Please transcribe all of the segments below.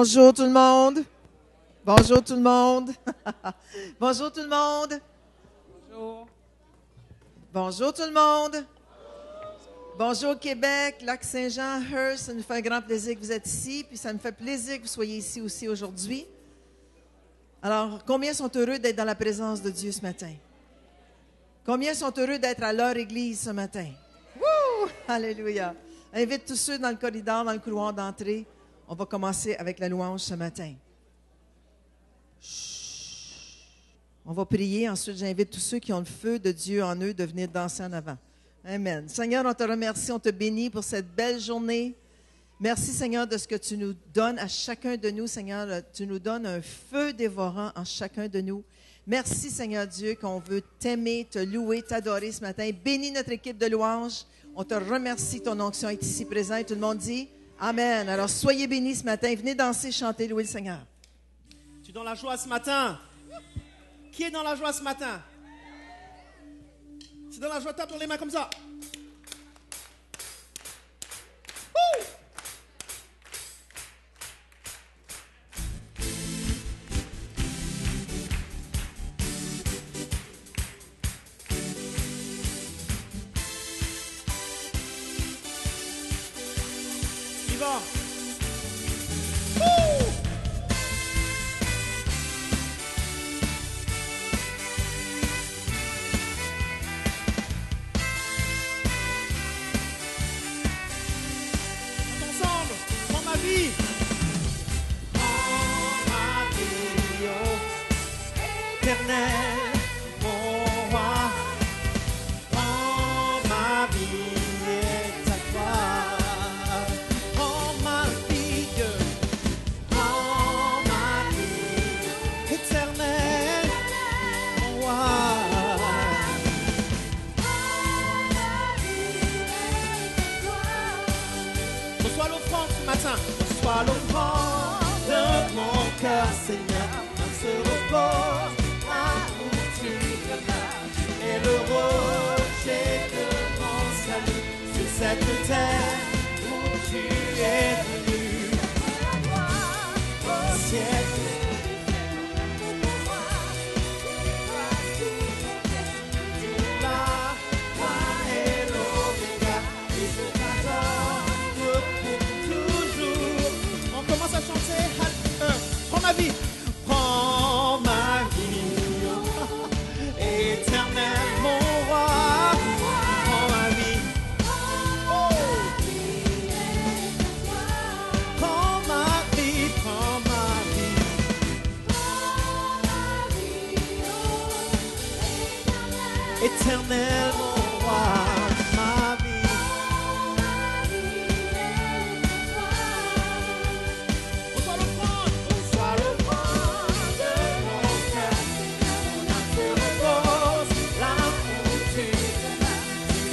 Bonjour tout le monde. Bonjour tout le monde. Bonjour tout le monde. Bonjour. Bonjour tout le monde. Bonjour Québec, Lac-Saint-Jean, Hearst. Ça nous fait un grand plaisir que vous êtes ici. Puis ça me fait plaisir que vous soyez ici aussi aujourd'hui. Alors, combien sont heureux d'être dans la présence de Dieu ce matin? Combien sont heureux d'être à leur église ce matin? Wouh! Alléluia! Invite tous ceux dans le corridor, dans le couloir d'entrée. On va commencer avec la louange ce matin. Chut. On va prier. Ensuite, j'invite tous ceux qui ont le feu de Dieu en eux de venir danser en avant. Amen. Seigneur, on te remercie, on te bénit pour cette belle journée. Merci, Seigneur, de ce que tu nous donnes à chacun de nous, Seigneur. Tu nous donnes un feu dévorant en chacun de nous. Merci, Seigneur Dieu, qu'on veut t'aimer, te louer, t'adorer ce matin. Bénis notre équipe de louanges. On te remercie, ton onction est ici présente. Tout le monde dit Amen. Alors, soyez bénis ce matin. Venez danser, chanter, louer le Seigneur. Tu es dans la joie ce matin? Qui est dans la joie ce matin? C'est dans la joie, tape dans les mains comme ça. Woo! Yvan. Woo! Ensemble, prends ma vie. Prends ma vie, oh, éternel, mon roi. Prends ma vie est à toi. Prends ma vie, prends ma vie, éternel, mon roi. Reçois l'offrande ce matin. Reçois l'offrande de mon cœur, Seigneur. On se repose à où tu demeures. Et le rocher de mon salut sur cette terre où tu es venu. Au siècle. On commence à chanter. Prends ma vie. Prends ma vie, oh, éternel, mon roi. Prends ma vie. Oh. Prends ma vie, prends ma vie. Éternel, mon roi. Ma vie. Reçois l'offrande de mon cœur. Mon âme se repose là où tu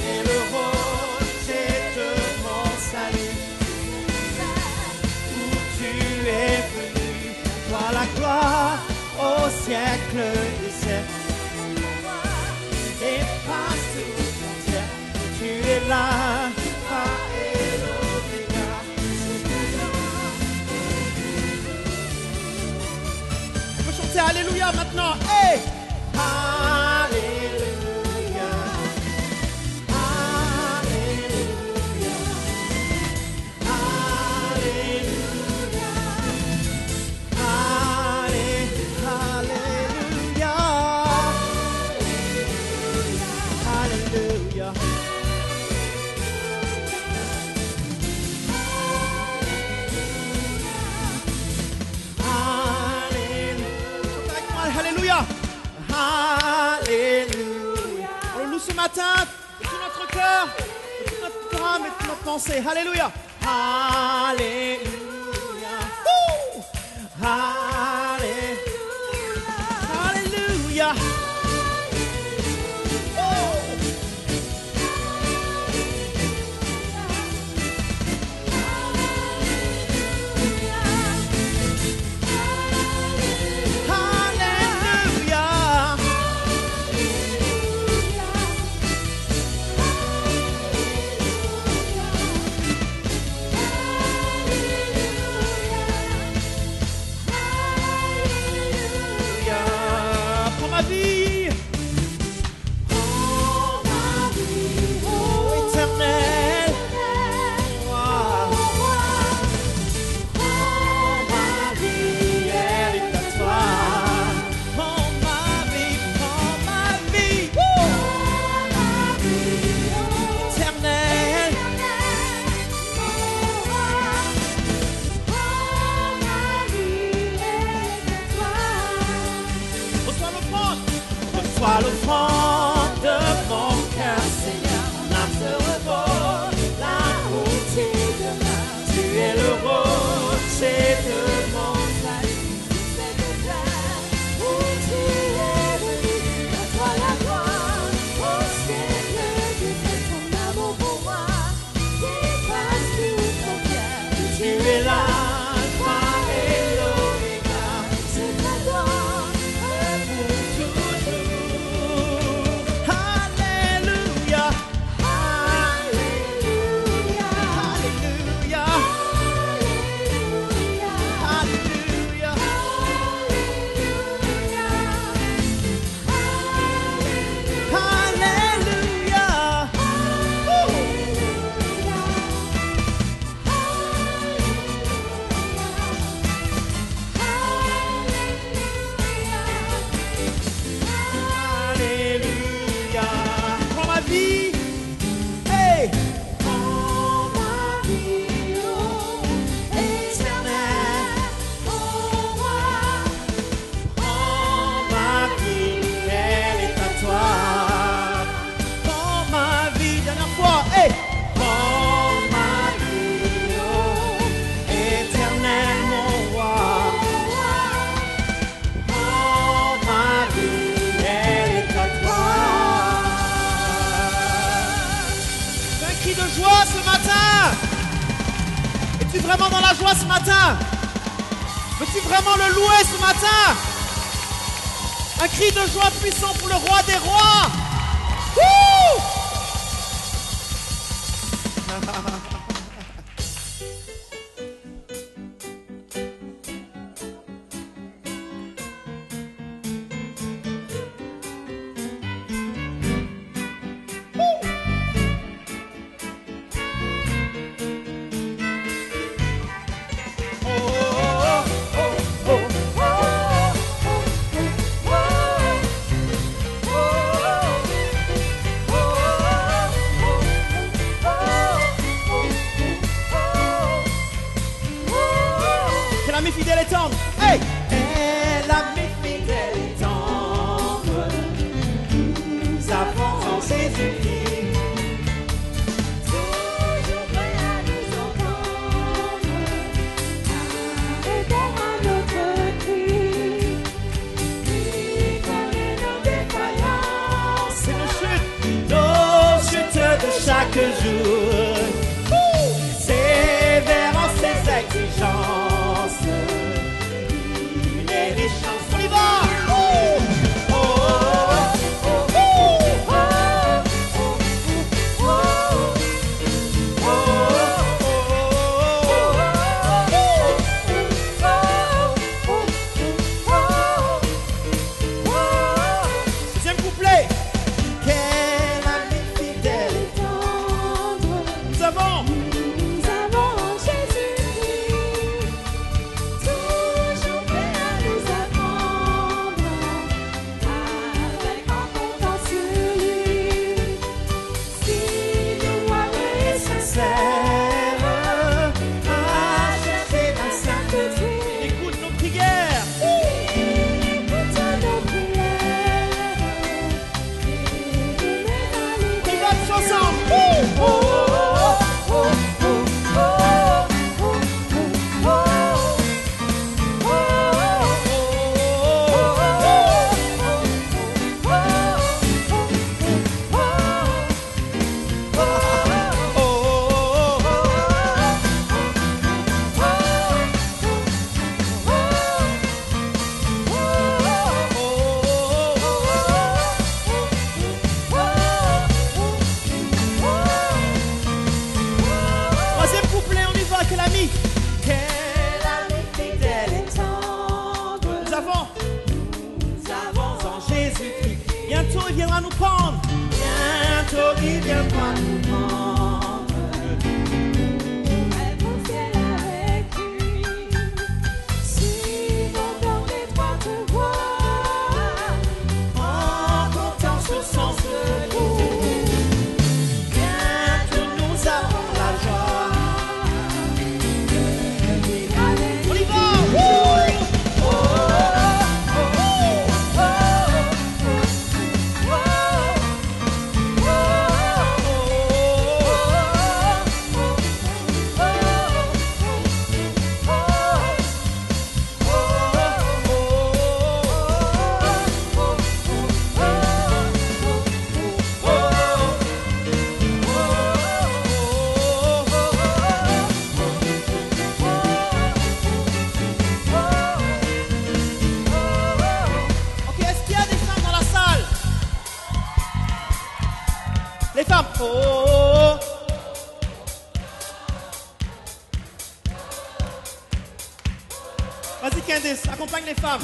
es le rocher de mon salut. Où tu es venu, toi la gloire au siècle des siècles. Et partout entière, tu es là, Alpha et l'Oméga. On peut chanter Alléluia maintenant. Hey! Alléluia. Alléluia. Alléluia. Alléluia. Alléluia. Alléluia. Alléluia. On le loue ce matin de tout notre cœur, de toute notre âme et de toute notre pensée. Alléluia. Alléluia. Woo! Alléluia. Oh! Alléluia. sois l'offrande de mon cœur, Seigneur. Mon âme se repose là où tu demeures. Tu es le rocher de mon salut. Cette terre où tu es venu, à toi la gloire. Au ciel de ton amour pour moi dépasse tout ton cœur. Tu es là. Es-tu vraiment dans la joie ce matin? Veux-tu vraiment le louer ce matin? Un cri de joie puissant pour le roi des rois. Wouh! Fidèle et tendre. Hey! Elle a mis fidèle et tendre. Nous avons en Jésus-Christ. Toujours prêt à nous entendre. Répondre à notre cri. Lui connaît nos défaillances. C'est nos chutes de chaque jour. Sévérant ses exigences. On y va! Deuxième couplet. Quel ami fidèle et tendre. Nous avons Jésus-Christ, toujours prêt à nous attendre, avec en comptant sur lui. Si nous avons sincère à chercher la sainteté. Écoute nos prières. écoute nos prières, On va tous ensemble. Troisième couplet, on y va. Quel ami? Quel ami fidèle et tendre. Nous avons en Jésus-Christ. Bientôt il viendra nous prendre. Bientôt il viendra nous prendre. être au ciel avec lui. Si mon corps étroite voix, En comptant sur son secours. Bientôt nous avons la joie. On y va! Merci Candice, accompagne les femmes.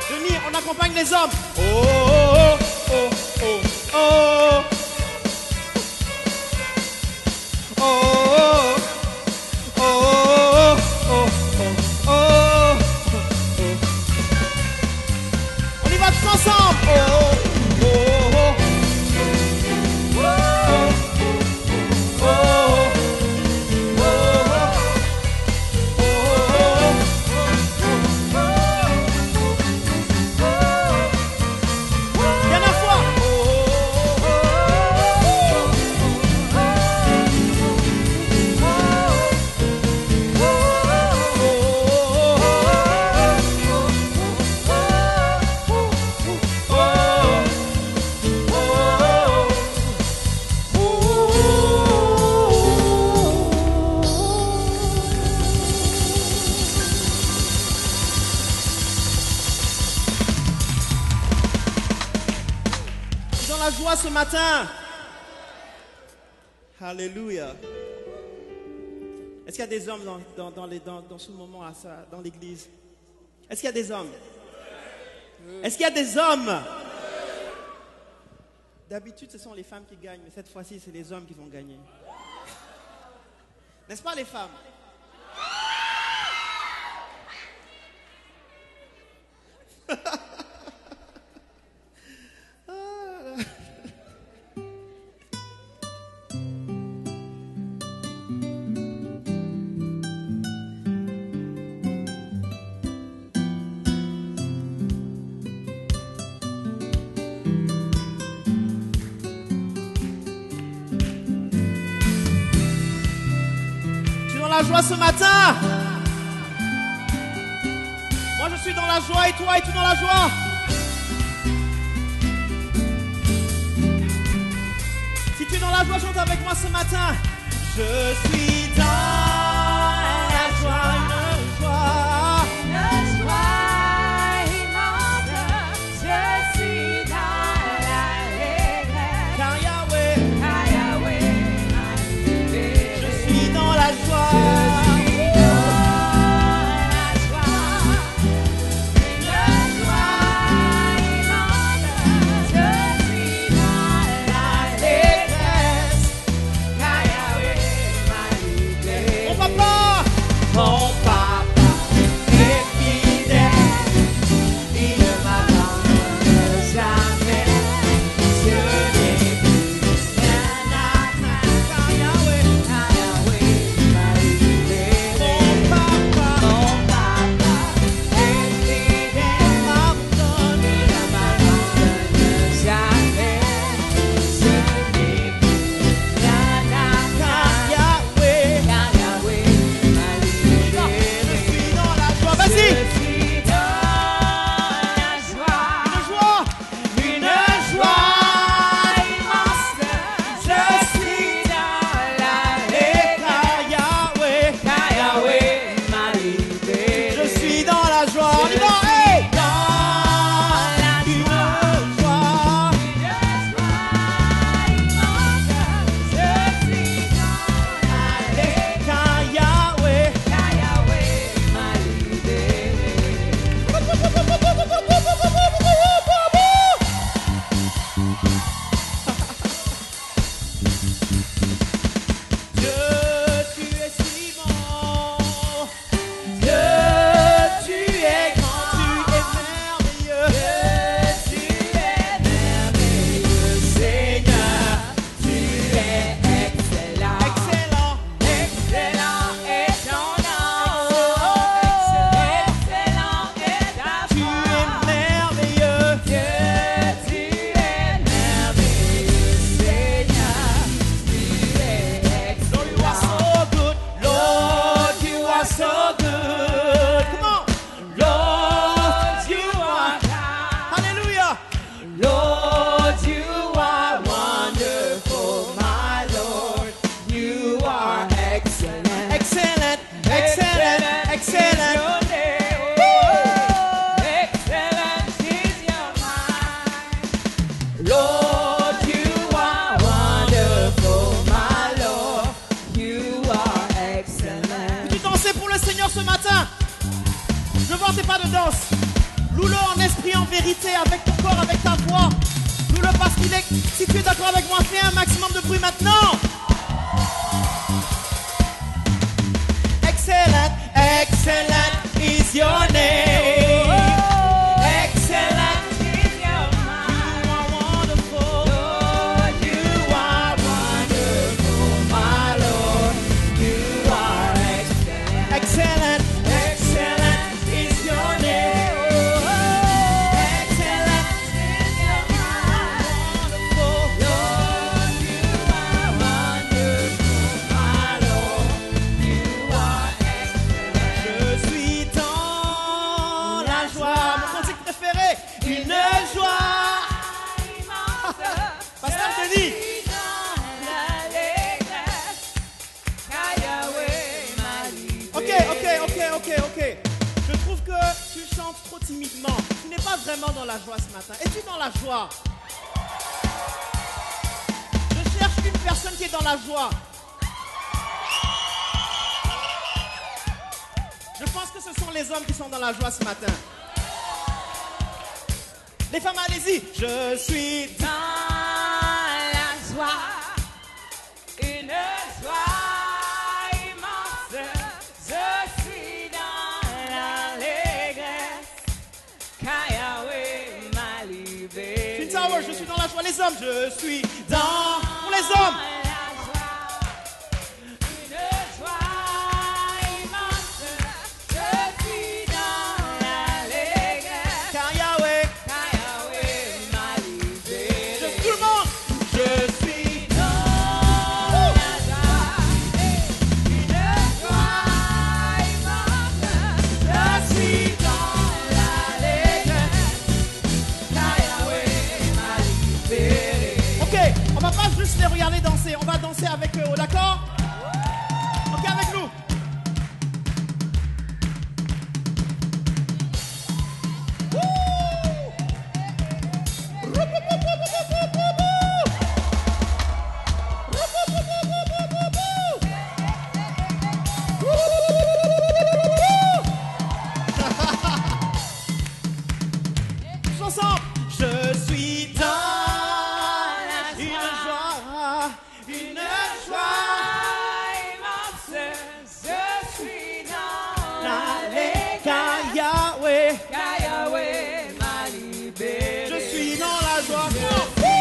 Denis, on accompagne les hommes. Oh, oh, oh, oh, oh. Oh, oh, oh, oh, oh, oh, oh. On y va tous ensemble. Oh, oh, oh. Dernière fois. Dans la joie ce matin. Alléluia. Est-ce qu'il y a des hommes dans ce moment dans l'église? Est-ce qu'il y a des hommes? Est-ce qu'il y a des hommes? D'habitude, ce sont les femmes qui gagnent, mais cette fois-ci, c'est les hommes qui vont gagner. N'est-ce pas les femmes? La joie ce matin. Moi je suis dans la joie et toi es-tu dans la joie? Si tu es dans la joie, chante avec moi ce matin. Je suis dans la joie, une joie. Une joie immense, je suis dans l'allégresse. Car Yahweh, Car Yahweh m'a libéré. je suis dans la joie. Car Yahweh m'a libéré. pas de danse. Loue-le en esprit, en vérité, avec ton corps, avec ta voix. Loue-le parce qu'il est... Si tu es d'accord avec moi, fais un maximum de bruit maintenant. Excellent, excellent is your name. Excellent is your mind. you are wonderful. Lord, You are wonderful, my Lord. You are excellent. Excellent, excellent is your name. Excellent is your mind. wonderful. Lord, you are wonderful, my Lord. You are excellent. Je suis dans la joie. Mon cantique préféré, une joie. Pasteur Denis. Ok. Je trouve que tu chantes trop timidement. Tu n'es pas vraiment dans la joie ce matin. Es-tu dans la joie? Je cherche une personne qui est dans la joie. Je pense que ce sont les hommes qui sont dans la joie ce matin. Les femmes, allez-y. Je suis Dans la joie, une joie immense, je suis dans l'allégresse, car Yahweh m'a libéré. Twin Tower, je suis dans la joie. Les hommes, je suis dans... Pour les hommes. Car Yahweh, tout le monde. Je suis Ok, on va pas juste les regarder danser, on va danser avec eux, d'accord? Ok, avec nous. Tous ensemble. Je suis dans une joie car Yahweh, je suis dans la joie. Je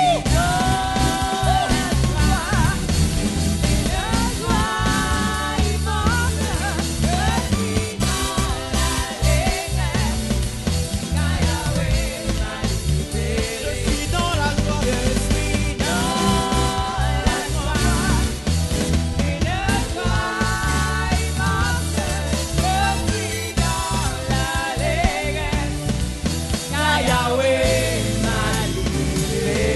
suis dans la joie. Car Yahweh m'a libéré.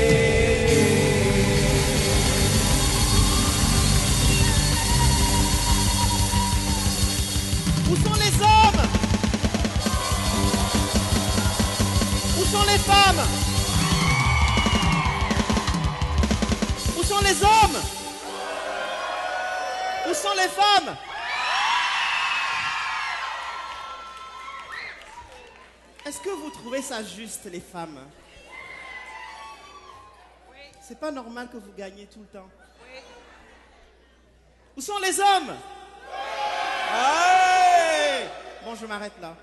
Où sont les hommes? Où sont les femmes? Où sont les hommes? Où sont les femmes? Est-ce que vous trouvez ça juste, les femmes? C'est pas normal que vous gagnez tout le temps. Où sont les hommes? Hey! Bon, je m'arrête là.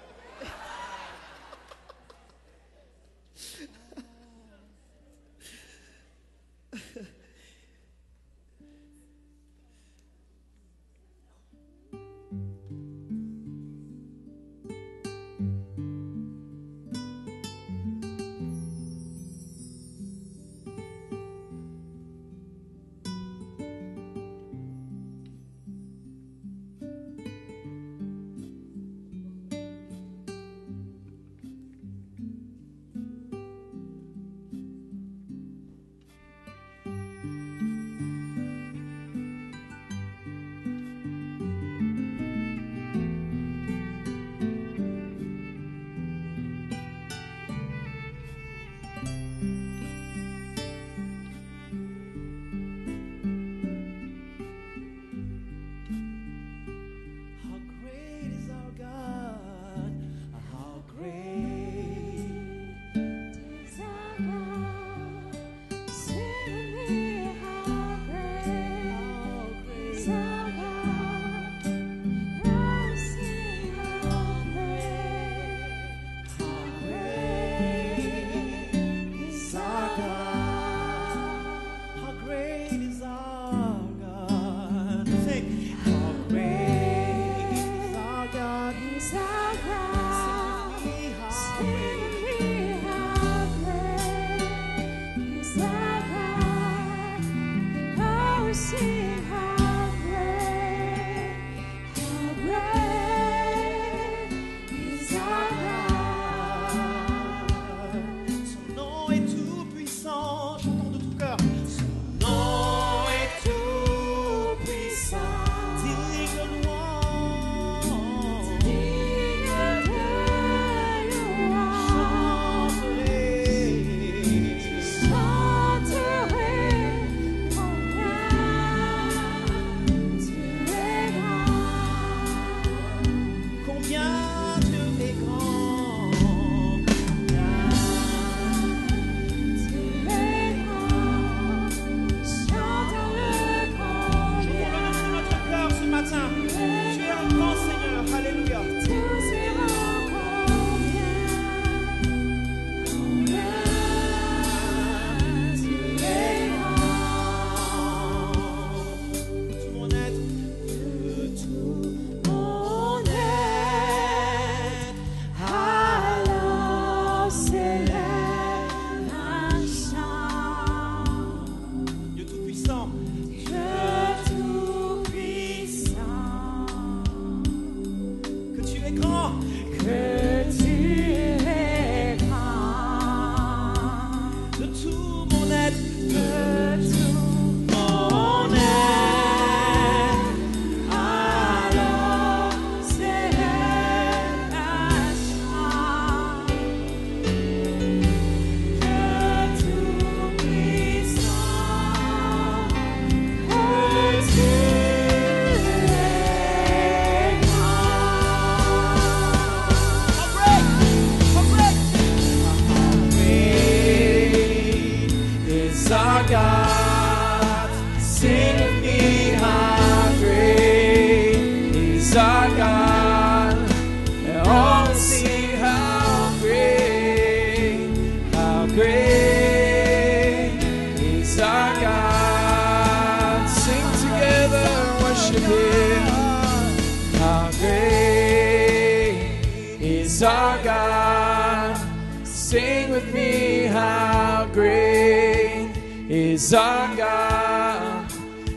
is our God,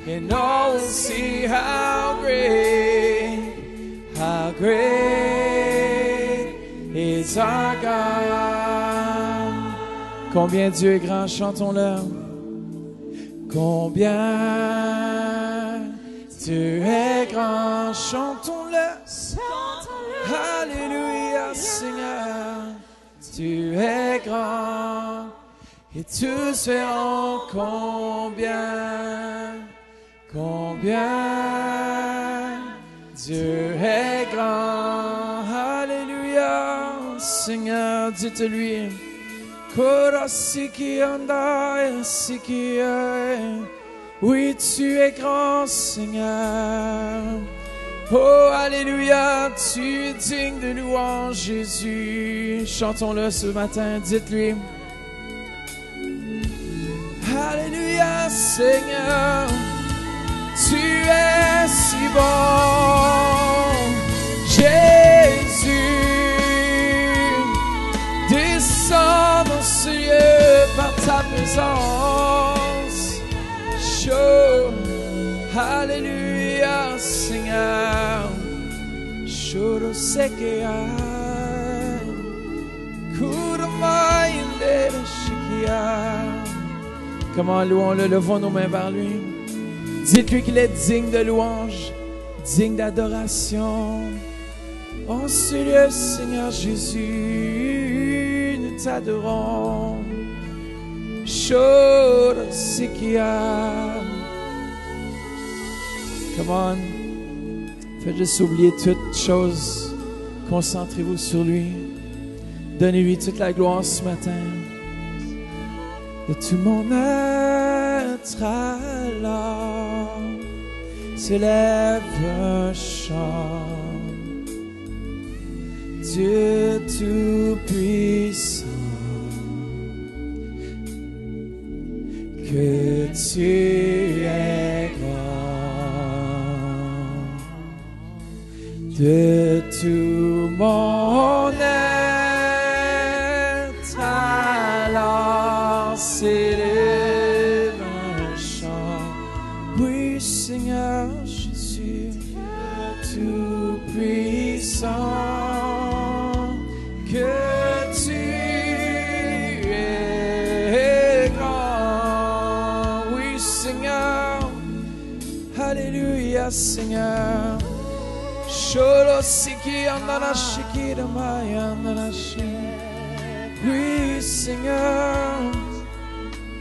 and all will see how great is our God. Combien Dieu est grand, chantons-le. Combien Dieu est grand, chantons-le. Alléluia, Seigneur, tu es grand. Et tous verront combien Dieu est grand. Alléluia, Seigneur, dites-lui. Oui, tu es grand, Seigneur. Oh, alléluia, tu es digne de louange, Jésus. Chantons-le ce matin, dites-lui. Alléluia, Seigneur, tu es si bon. Jésus, descends dans ce lieu par ta présence. Chaud, alléluia, Seigneur. Choro sequeia, kurma indera shikia. Comment louons-le, levons nos mains vers lui. Dites-lui qu'il est digne de louange, digne d'adoration. En ce lieu, Seigneur Jésus, nous t'adorons. Choro sequia. Come on. Faites juste oublier toute chose. Concentrez-vous sur lui. Donnez-lui toute la gloire ce matin. De tout mon être alors, s'élève un chant. Dieu Tout-Puissant, que tu es grand. De tout mon être, alors s'élève un chant. Oui, Seigneur Jésus, Tout-Puissant, que tu es grand. Oui, Seigneur, Alléluia, Seigneur. Sholosiki andanashiki damai andanashi. Oui, Seigneur,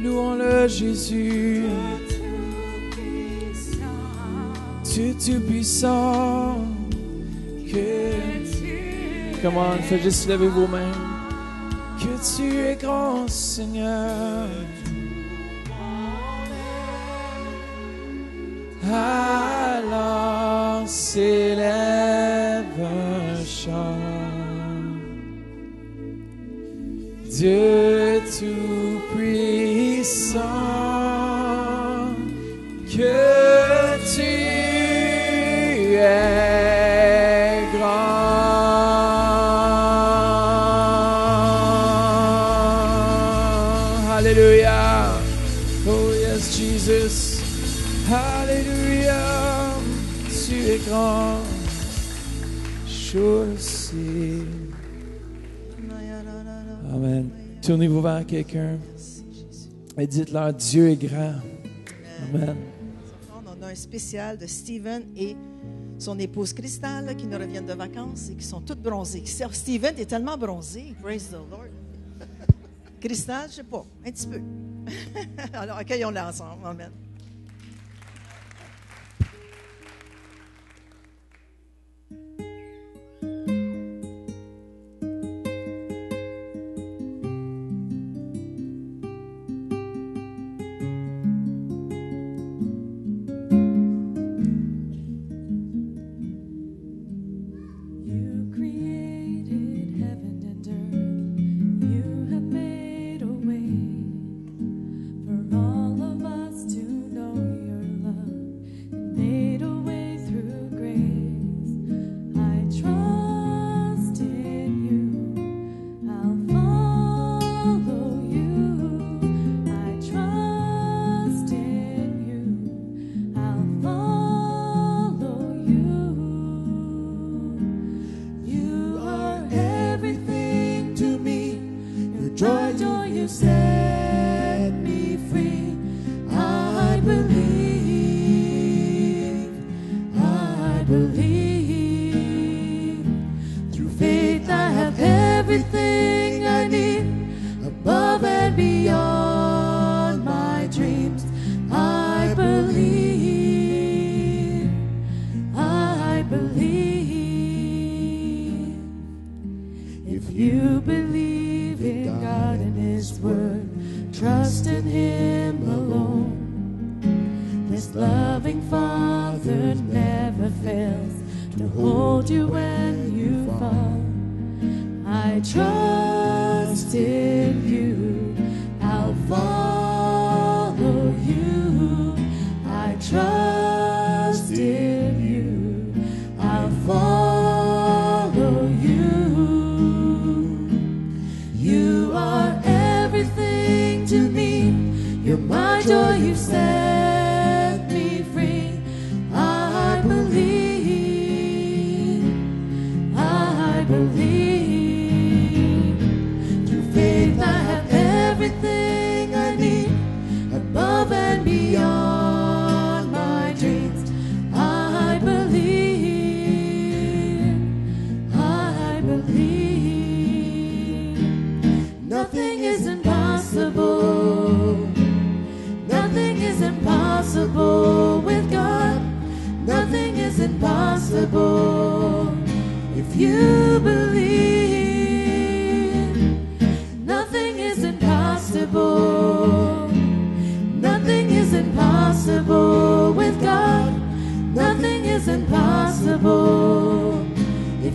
louons-le Jésus. Tu Tout-Puissant, que come on, faites juste lever vos mains. Que tu es grand, Seigneur. Alors s'élève un chant. Dieu Tout-Puissant, que tu es grand. Hallelujah. Oh yes, Jesus. Hallelujah. Tu es grand. Je sais. Amen. Tournez-vous vers quelqu'un et dites-leur, Dieu est grand. Amen. On a un spécial de Stephen et son épouse Crystal là, qui nous reviennent de vacances et qui sont toutes bronzées. Stephen est tellement bronzé. Praise the Lord. Crystal, je ne sais pas, un petit peu. Alors, accueillons-la ensemble. Amen.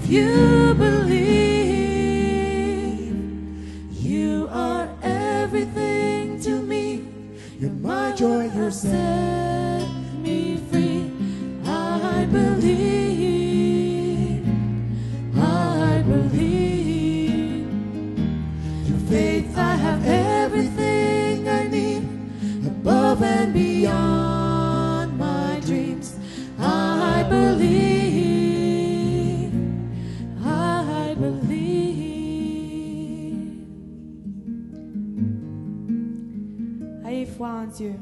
If you believe, you are everything to me. You're my joy, you're Set me free. I believe. I believe. Through faith I have everything I need, above and beyond my dreams. I believe. I believe. Ayez foi en Dieu.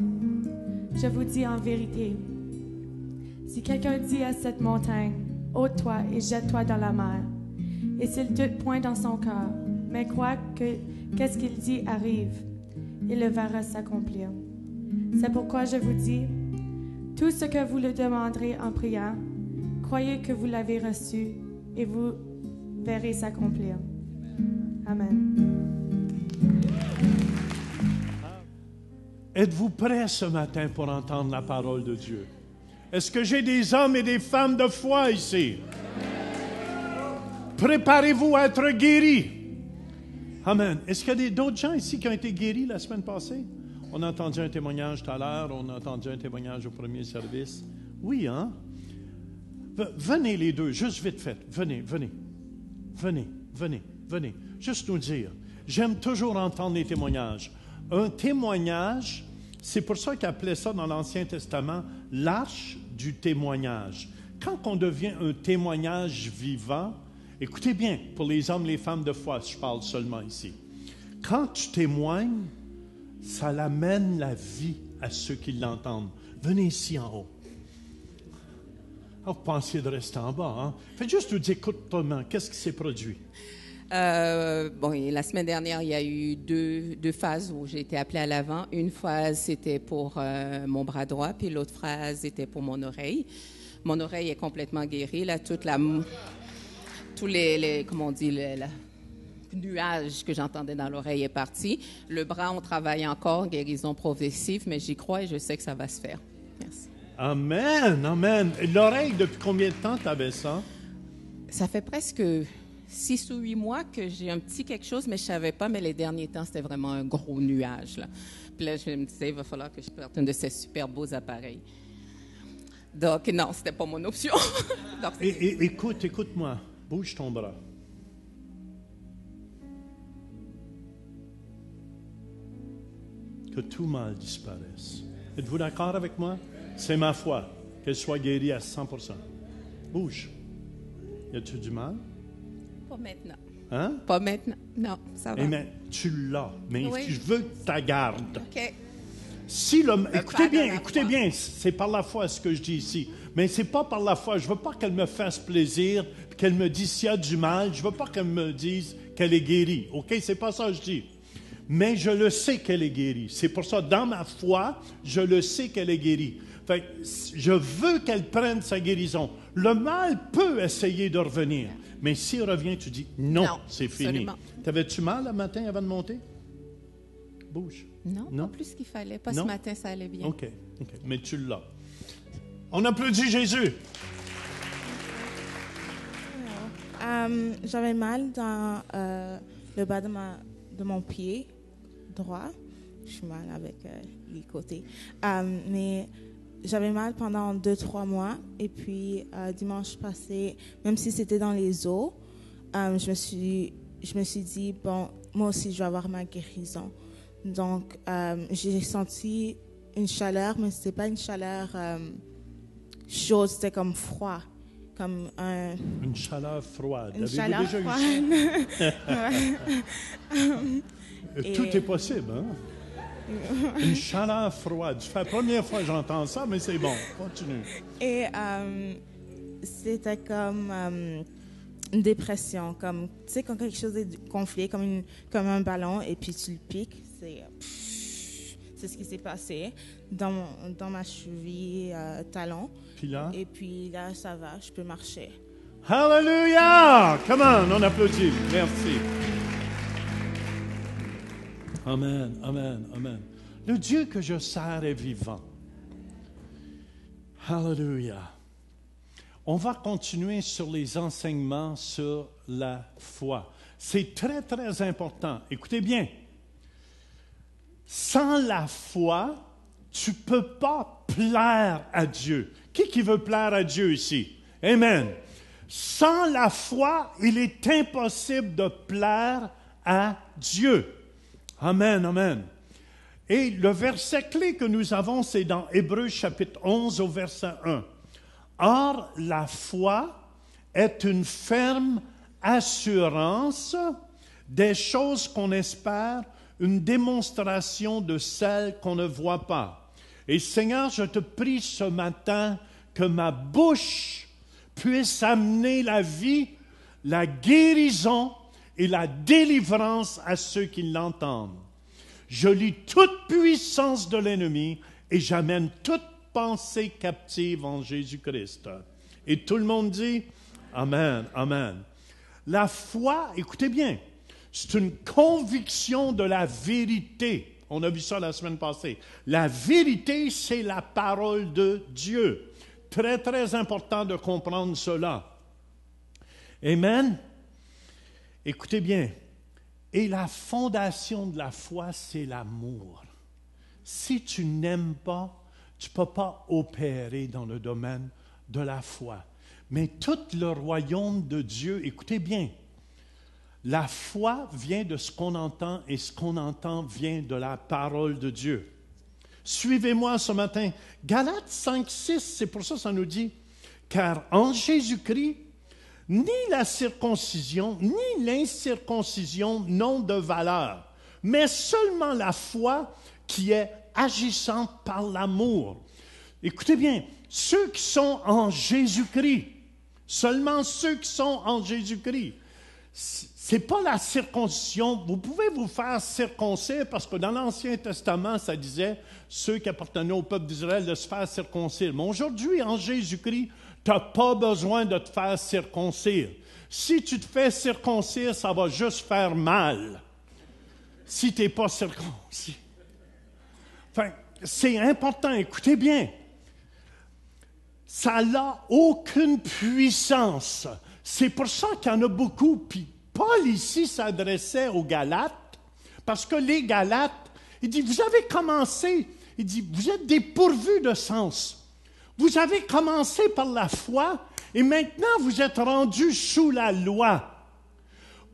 Je vous dis en vérité, si quelqu'un dit à cette montagne, ôte-toi et jette-toi dans la mer, et s'il doute point dans son cœur, mais croit que qu'est-ce qu'il dit arrive, il le verra s'accomplir. C'est pourquoi je vous dis, tout ce que vous le demanderez en priant, croyez que vous l'avez reçu, et vous verrez s'accomplir. Amen. Êtes-vous prêts ce matin pour entendre la parole de Dieu? Est-ce que j'ai des hommes et des femmes de foi ici? Préparez-vous à être guéris. Amen. Est-ce qu'il y a d'autres gens ici qui ont été guéris la semaine passée? On a entendu un témoignage tout à l'heure, on a entendu un témoignage au premier service. Oui, hein? Venez les deux, juste vite fait. Venez. Juste nous dire. J'aime toujours entendre les témoignages. Un témoignage, c'est pour ça qu'ils appelaient ça dans l'Ancien Testament l'arche du témoignage. Quand on devient un témoignage vivant, écoutez bien, pour les hommes, les femmes de foi, je parle seulement ici. Quand tu témoignes, ça l'amène la vie à ceux qui l'entendent. Venez ici en haut. Ah, vous pensiez de rester en bas, hein? Faites juste nous dire courtement, qu'est-ce qui s'est produit? La semaine dernière, il y a eu deux phases où j'ai été appelée à l'avant. Une phase, c'était pour mon bras droit, puis l'autre phase, était pour mon oreille. Mon oreille est complètement guérie. Là, tous les comment on dit, le nuage que j'entendais dans l'oreille est parti. Le bras, on travaille encore, guérison progressive, mais j'y crois et je sais que ça va se faire. Merci. Amen, amen. Et l'oreille, depuis combien de temps tu avais ça? Ça fait presque 6 ou 8 mois que j'ai un petit quelque chose, mais je ne savais pas. Mais les derniers temps, c'était vraiment un gros nuage. Là. Puis là, je me disais, il va falloir que je porte un de ces super beaux appareils. Donc, non, ce n'était pas mon option. Donc, écoute-moi. Bouge ton bras. Que tout mal disparaisse. Êtes-vous d'accord avec moi? C'est ma foi. Qu'elle soit guérie à 100%. Bouge. Y a-tu du mal? Pas maintenant. Hein? Pas maintenant. Non, ça va. Mais tu l'as. Mais Oui. je veux que tu la gardes. OK. Si écoutez bien, c'est par la foi ce que je dis ici. Mais c'est pas par la foi. Je veux pas qu'elle me fasse plaisir, puis qu'elle me dise s'il y a du mal. Je veux pas qu'elle me dise qu'elle est guérie. OK? C'est pas ça que je dis. Mais je le sais qu'elle est guérie. C'est pour ça, dans ma foi, je le sais qu'elle est guérie. Fait que je veux qu'elle prenne sa guérison. Le mal peut essayer de revenir. Mais s'il revient, tu dis non, c'est fini. Absolument. T'avais-tu mal le matin avant de monter? Bouge. Non, pas plus qu'il fallait. Pas ce matin, ça allait bien. OK. Mais tu l'as. On applaudit Jésus. J'avais mal dans le bas de mon pied droit. Je suis mal avec les côtés. Mais j'avais mal pendant 2-3 mois. Et puis, dimanche passé, même si c'était dans les os, je me suis dit, bon, moi aussi, je vais avoir ma guérison. Donc, j'ai senti une chaleur, mais ce n'était pas une chaleur chaude, c'était comme froid. Comme une chaleur froide. Une Avez-vous chaleur déjà froide. Tout est possible, hein? Une chaleur froide. C'est la première fois que j'entends ça, mais c'est bon. Continue. Et c'était comme une dépression. Comme, tu sais, quand quelque chose est gonflé, comme un ballon, et puis tu le piques, c'est ce qui s'est passé dans ma cheville talon. Puis là? Et puis là, ça va, je peux marcher. Hallelujah! Come on applaudit. Merci. Amen, amen, amen. Le Dieu que je sers est vivant. Hallelujah. on va continuer sur les enseignements sur la foi. C'est très, très important. Écoutez bien. Sans la foi, tu ne peux pas plaire à Dieu. Qui veut plaire à Dieu ici? Amen. Sans la foi, il est impossible de plaire à Dieu. Amen, amen. Et le verset clé que nous avons, c'est dans Hébreux chapitre 11 au verset 1. Or, la foi est une ferme assurance des choses qu'on espère, une démonstration de celles qu'on ne voit pas. Et Seigneur, je te prie ce matin que ma bouche puisse amener la vie, la guérison et la délivrance à ceux qui l'entendent. Je lis toute puissance de l'ennemi et j'amène toute pensée captive en Jésus-Christ. Et tout le monde dit Amen, Amen. La foi, écoutez bien, c'est une conviction de la vérité. On a vu ça la semaine passée. La vérité, c'est la parole de Dieu. Très, très important de comprendre cela. Amen. Écoutez bien. Et la fondation de la foi, c'est l'amour. Si tu n'aimes pas, tu ne peux pas opérer dans le domaine de la foi. Mais tout le royaume de Dieu, écoutez bien, la foi vient de ce qu'on entend et ce qu'on entend vient de la parole de Dieu. Suivez-moi ce matin. Galates 5, 6, c'est pour ça que ça nous dit, car en Jésus-Christ, ni la circoncision, ni l'incirconcision n'ont de valeur, mais seulement la foi qui est agissante par l'amour. Écoutez bien, ceux qui sont en Jésus-Christ, seulement ceux qui sont en Jésus-Christ, c'est pas la circoncision. Vous pouvez vous faire circoncire parce que dans l'Ancien Testament, ça disait ceux qui appartenaient au peuple d'Israël de se faire circoncire. Mais aujourd'hui, en Jésus-Christ, tu n'as pas besoin de te faire circoncire. Si tu te fais circoncire, ça va juste faire mal. Si tu n'es pas circoncis. Enfin, c'est important, écoutez bien. Ça n'a aucune puissance. C'est pour ça qu'il y en a beaucoup. Puis Paul ici s'adressait aux Galates, parce que les Galates, il dit, vous avez commencé, il dit, vous êtes dépourvus de sens. Vous avez commencé par la foi et maintenant vous êtes rendus sous la loi.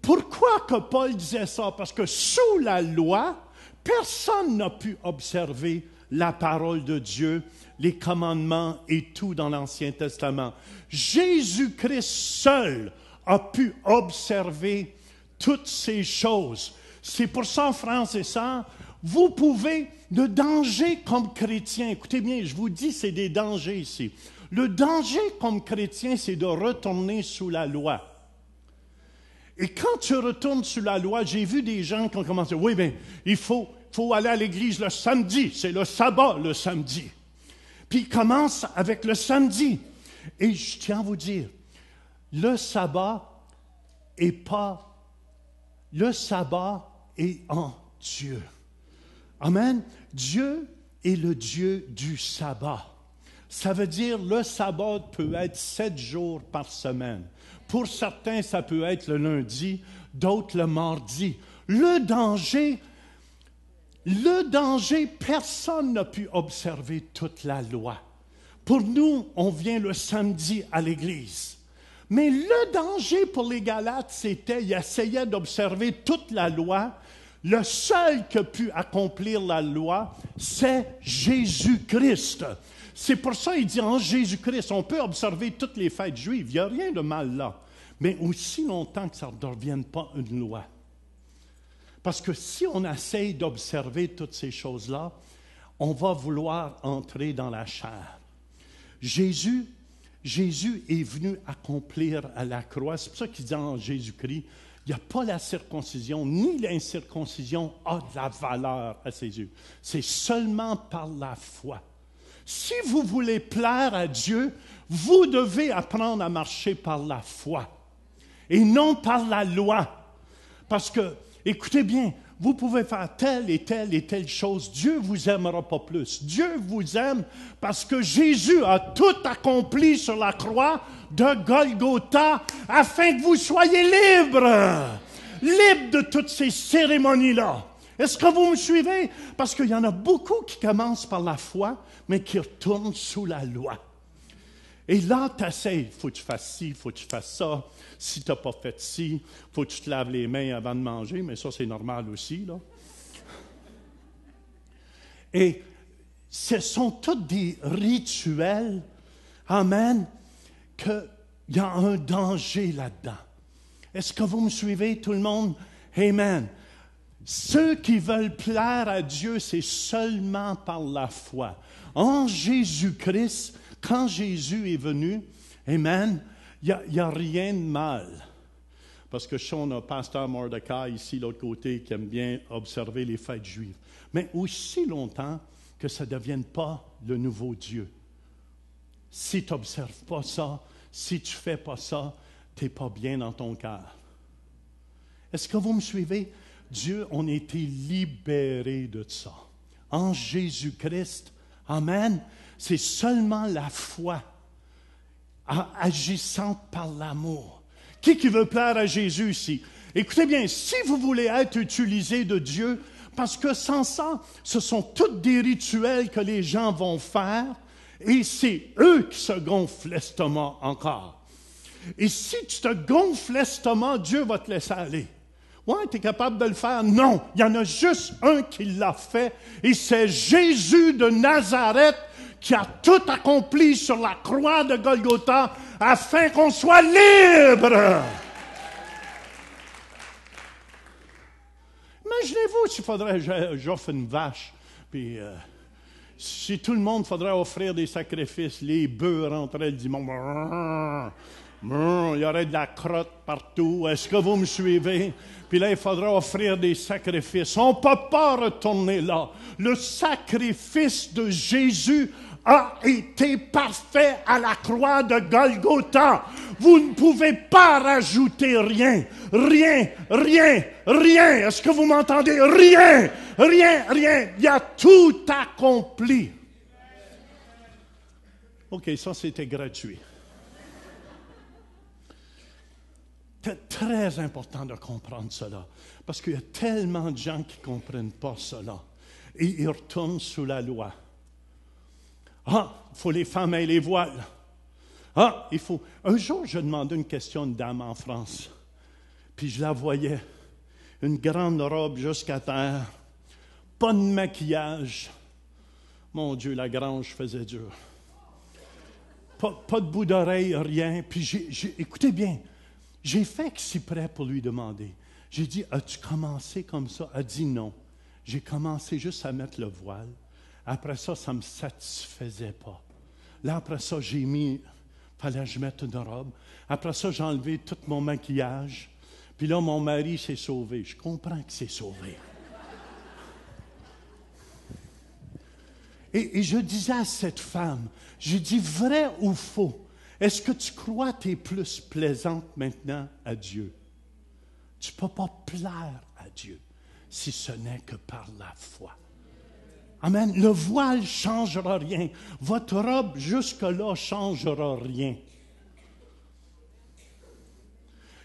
Pourquoi que Paul disait ça? Parce que sous la loi, personne n'a pu observer la parole de Dieu, les commandements et tout dans l'Ancien Testament. Jésus-Christ seul a pu observer toutes ces choses. C'est pour ça, frères et sœurs, vous pouvez, le danger comme chrétien, écoutez bien, je vous dis, c'est des dangers ici. Le danger comme chrétien, c'est de retourner sous la loi. Et quand tu retournes sous la loi, j'ai vu des gens qui ont commencé, oui, bien, il faut aller à l'église le samedi, c'est le sabbat le samedi. Puis ils commencent avec le samedi. Et je tiens à vous dire, le sabbat est en Dieu. Amen. Dieu est le Dieu du sabbat. Ça veut dire le sabbat peut être 7 jours par semaine. Pour certains, ça peut être le lundi, d'autres le mardi. Le danger, personne n'a pu observer toute la loi. Pour nous, on vient le samedi à l'église. Mais le danger pour les Galates, c'était qu'ils essayaient d'observer toute la loi. Le seul qui a pu accomplir la loi, c'est Jésus-Christ. C'est pour ça qu'il dit en Jésus-Christ, on peut observer toutes les fêtes juives, il n'y a rien de mal là. Mais aussi longtemps que ça ne devienne pas une loi. Parce que si on essaye d'observer toutes ces choses-là, on va vouloir entrer dans la chair. Jésus est venu accomplir à la croix. C'est pour ça qu'il dit en Jésus-Christ, il n'y a pas la circoncision, ni l'incirconcision a de la valeur à ses yeux. C'est seulement par la foi. Si vous voulez plaire à Dieu, vous devez apprendre à marcher par la foi et non par la loi. Parce que, écoutez bien, vous pouvez faire telle et telle chose. Dieu ne vous aimera pas plus. Dieu vous aime parce que Jésus a tout accompli sur la croix de Golgotha afin que vous soyez libres. Libres de toutes ces cérémonies-là. Est-ce que vous me suivez? Parce qu'il y en a beaucoup qui commencent par la foi, mais qui retournent sous la loi. Et là, tu essaies. Il faut que tu fasses ci, il faut que tu fasses ça. Si tu n'as pas fait ci, il faut que tu te laves les mains avant de manger, mais ça, c'est normal aussi, là. Et ce sont tous des rituels, amen, qu'il y a un danger là-dedans. Est-ce que vous me suivez, tout le monde? Amen. Ceux qui veulent plaire à Dieu, c'est seulement par la foi. En Jésus-Christ, quand Jésus est venu, amen, il n'y a rien de mal. Parce que je sais, on a Pasteur Mordecai ici, l'autre côté, qui aime bien observer les fêtes juives. Mais aussi longtemps que ça ne devienne pas le nouveau Dieu. Si tu n'observes pas ça, si tu ne fais pas ça, tu n'es pas bien dans ton cœur. Est-ce que vous me suivez? Dieu, on a été libérés de ça. En Jésus-Christ, amen, c'est seulement la foi agissante par l'amour. Qui veut plaire à Jésus ici? Écoutez bien, si vous voulez être utilisé de Dieu, parce que sans ça, ce sont tous des rituels que les gens vont faire, et c'est eux qui se gonflent l'estomac encore. Et si tu te gonfles l'estomac, Dieu va te laisser aller. Ouais, tu es capable de le faire? Non, il y en a juste un qui l'a fait, et c'est Jésus de Nazareth qui a tout accompli sur la croix de Golgotha afin qu'on soit libre. Imaginez-vous s'il faudrait que j'offre une vache, puis si tout le monde faudrait offrir des sacrifices, les bœufs rentraient le dimanche. Il y aurait de la crotte partout. Est-ce que vous me suivez? Puis là, il faudra offrir des sacrifices. On ne peut pas retourner là. Le sacrifice de Jésus a été parfait à la croix de Golgotha. Vous ne pouvez pas rajouter rien. Rien. Est-ce que vous m'entendez? Rien. Il y a tout accompli. OK, ça c'était gratuit. C'est très important de comprendre cela, parce qu'il y a tellement de gens qui ne comprennent pas cela. Et ils retournent sous la loi. Ah, il faut les femmes et les voiles. Ah, il faut... Un jour, je demandais une question à une dame en France, puis je la voyais, une grande robe jusqu'à terre, pas de maquillage. Mon Dieu, la grange faisait dur. Pas de bout d'oreille, rien. Puis écoutez bien, j'ai fait exprès pour lui demander. J'ai dit, as-tu commencé comme ça? Elle a dit non. J'ai commencé juste à mettre le voile. Après ça, ça ne me satisfaisait pas. Là, après ça, il fallait que je mette une robe. Après ça, j'ai enlevé tout mon maquillage. Puis là, mon mari s'est sauvé. Je comprends qu'il s'est sauvé. Et je disais à cette femme, j'ai dit, vrai ou faux? Est-ce que tu crois que tu es plus plaisante maintenant à Dieu? Tu ne peux pas plaire à Dieu si ce n'est que par la foi. Amen. Le voile ne changera rien. Votre robe jusque-là ne changera rien.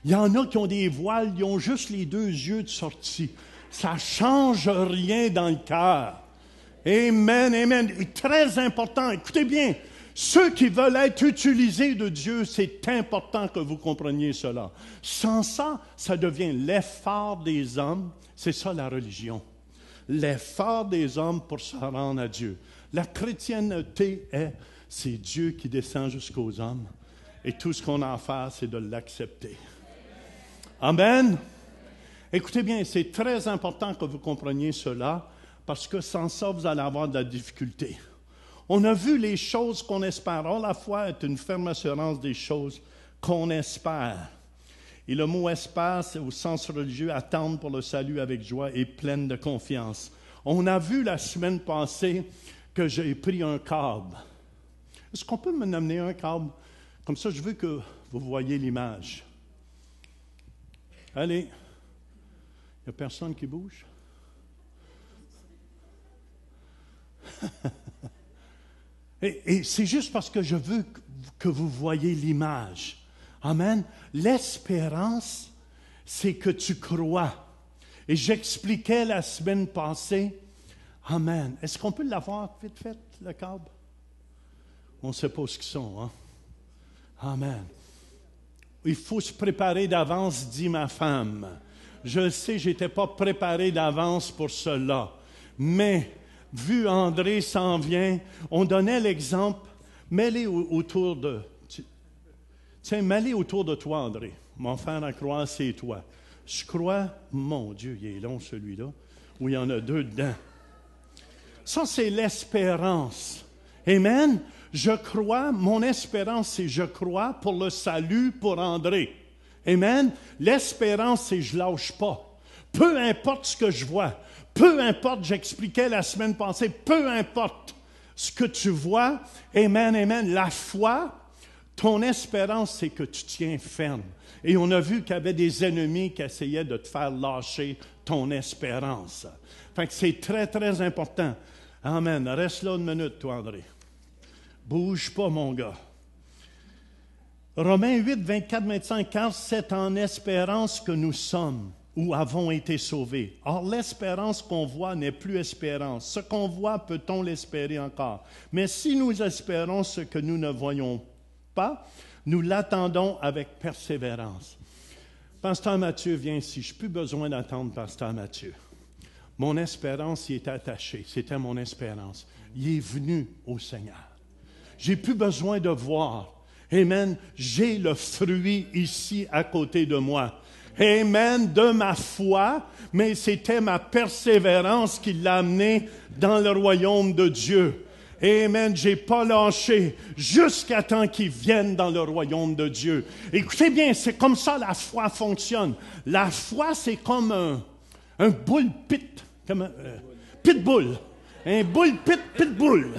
Il y en a qui ont des voiles, ils ont juste les 2 yeux de sortie. Ça ne change rien dans le cœur. Amen. Et très important, écoutez bien. Ceux qui veulent être utilisés de Dieu, c'est important que vous compreniez cela. Sans ça, ça devient l'effort des hommes. C'est ça la religion. L'effort des hommes pour se rendre à Dieu. La chrétienté c'est Dieu qui descend jusqu'aux hommes. Et tout ce qu'on a à faire, c'est de l'accepter. Amen. Écoutez bien, c'est très important que vous compreniez cela, parce que sans ça, vous allez avoir de la difficulté. On a vu les choses qu'on espère. Or, la foi est une ferme assurance des choses qu'on espère. Et le mot « espère », c'est au sens religieux, attendre pour le salut avec joie et pleine de confiance. On a vu la semaine passée que j'ai pris un câble. Est-ce qu'on peut me nommer un câble? Comme ça, je veux que vous voyez l'image. Allez. Il n'y a personne qui bouge? Et c'est juste parce que je veux que vous voyez l'image. Amen. L'espérance, c'est que tu crois. Et j'expliquais la semaine passée. Amen. Est-ce qu'on peut l'avoir vite fait, le câble? On ne sait pas ce qu'ils sont, hein? Amen. Il faut se préparer d'avance, dit ma femme. Je le sais, je n'étais pas préparé d'avance pour cela. Mais, vu André s'en vient, on donnait l'exemple, mets-les autour de... Tiens, mets-les autour de toi, André. Mon frère à croire, c'est toi. Je crois, mon Dieu, il est long celui-là, où il y en a 2 dedans. Ça, c'est l'espérance. Amen. Je crois, mon espérance, c'est je crois pour le salut pour André. Amen. L'espérance, c'est je lâche pas. Peu importe ce que je vois, peu importe, j'expliquais la semaine passée, peu importe ce que tu vois, amen, amen. La foi, ton espérance, c'est que tu tiens ferme. Et on a vu qu'il y avait des ennemis qui essayaient de te faire lâcher ton espérance. Fait que c'est très, très important. Amen. Reste là 1 minute, toi, André. Bouge pas, mon gars. Romains 8, 24, 25, car c'est en espérance que nous sommes ou avons été sauvés. Or, l'espérance qu'on voit n'est plus espérance. Ce qu'on voit, peut-on l'espérer encore? Mais si nous espérons ce que nous ne voyons pas, nous l'attendons avec persévérance. Pasteur Mathieu, viens ici. Je n'ai plus besoin d'attendre Pasteur Mathieu. Mon espérance y est attachée. C'était mon espérance. Il est venu au Seigneur. J'ai plus besoin de voir. Amen. J'ai le fruit ici à côté de moi. Amen. De ma foi, mais c'était ma persévérance qui l'a amené dans le royaume de Dieu. Amen. J'ai pas lâché jusqu'à temps qu'ils viennent dans le royaume de Dieu. Écoutez bien, c'est comme ça la foi fonctionne. La foi, c'est comme un bull pit, comme un pitbull. Un bull pit pitbull.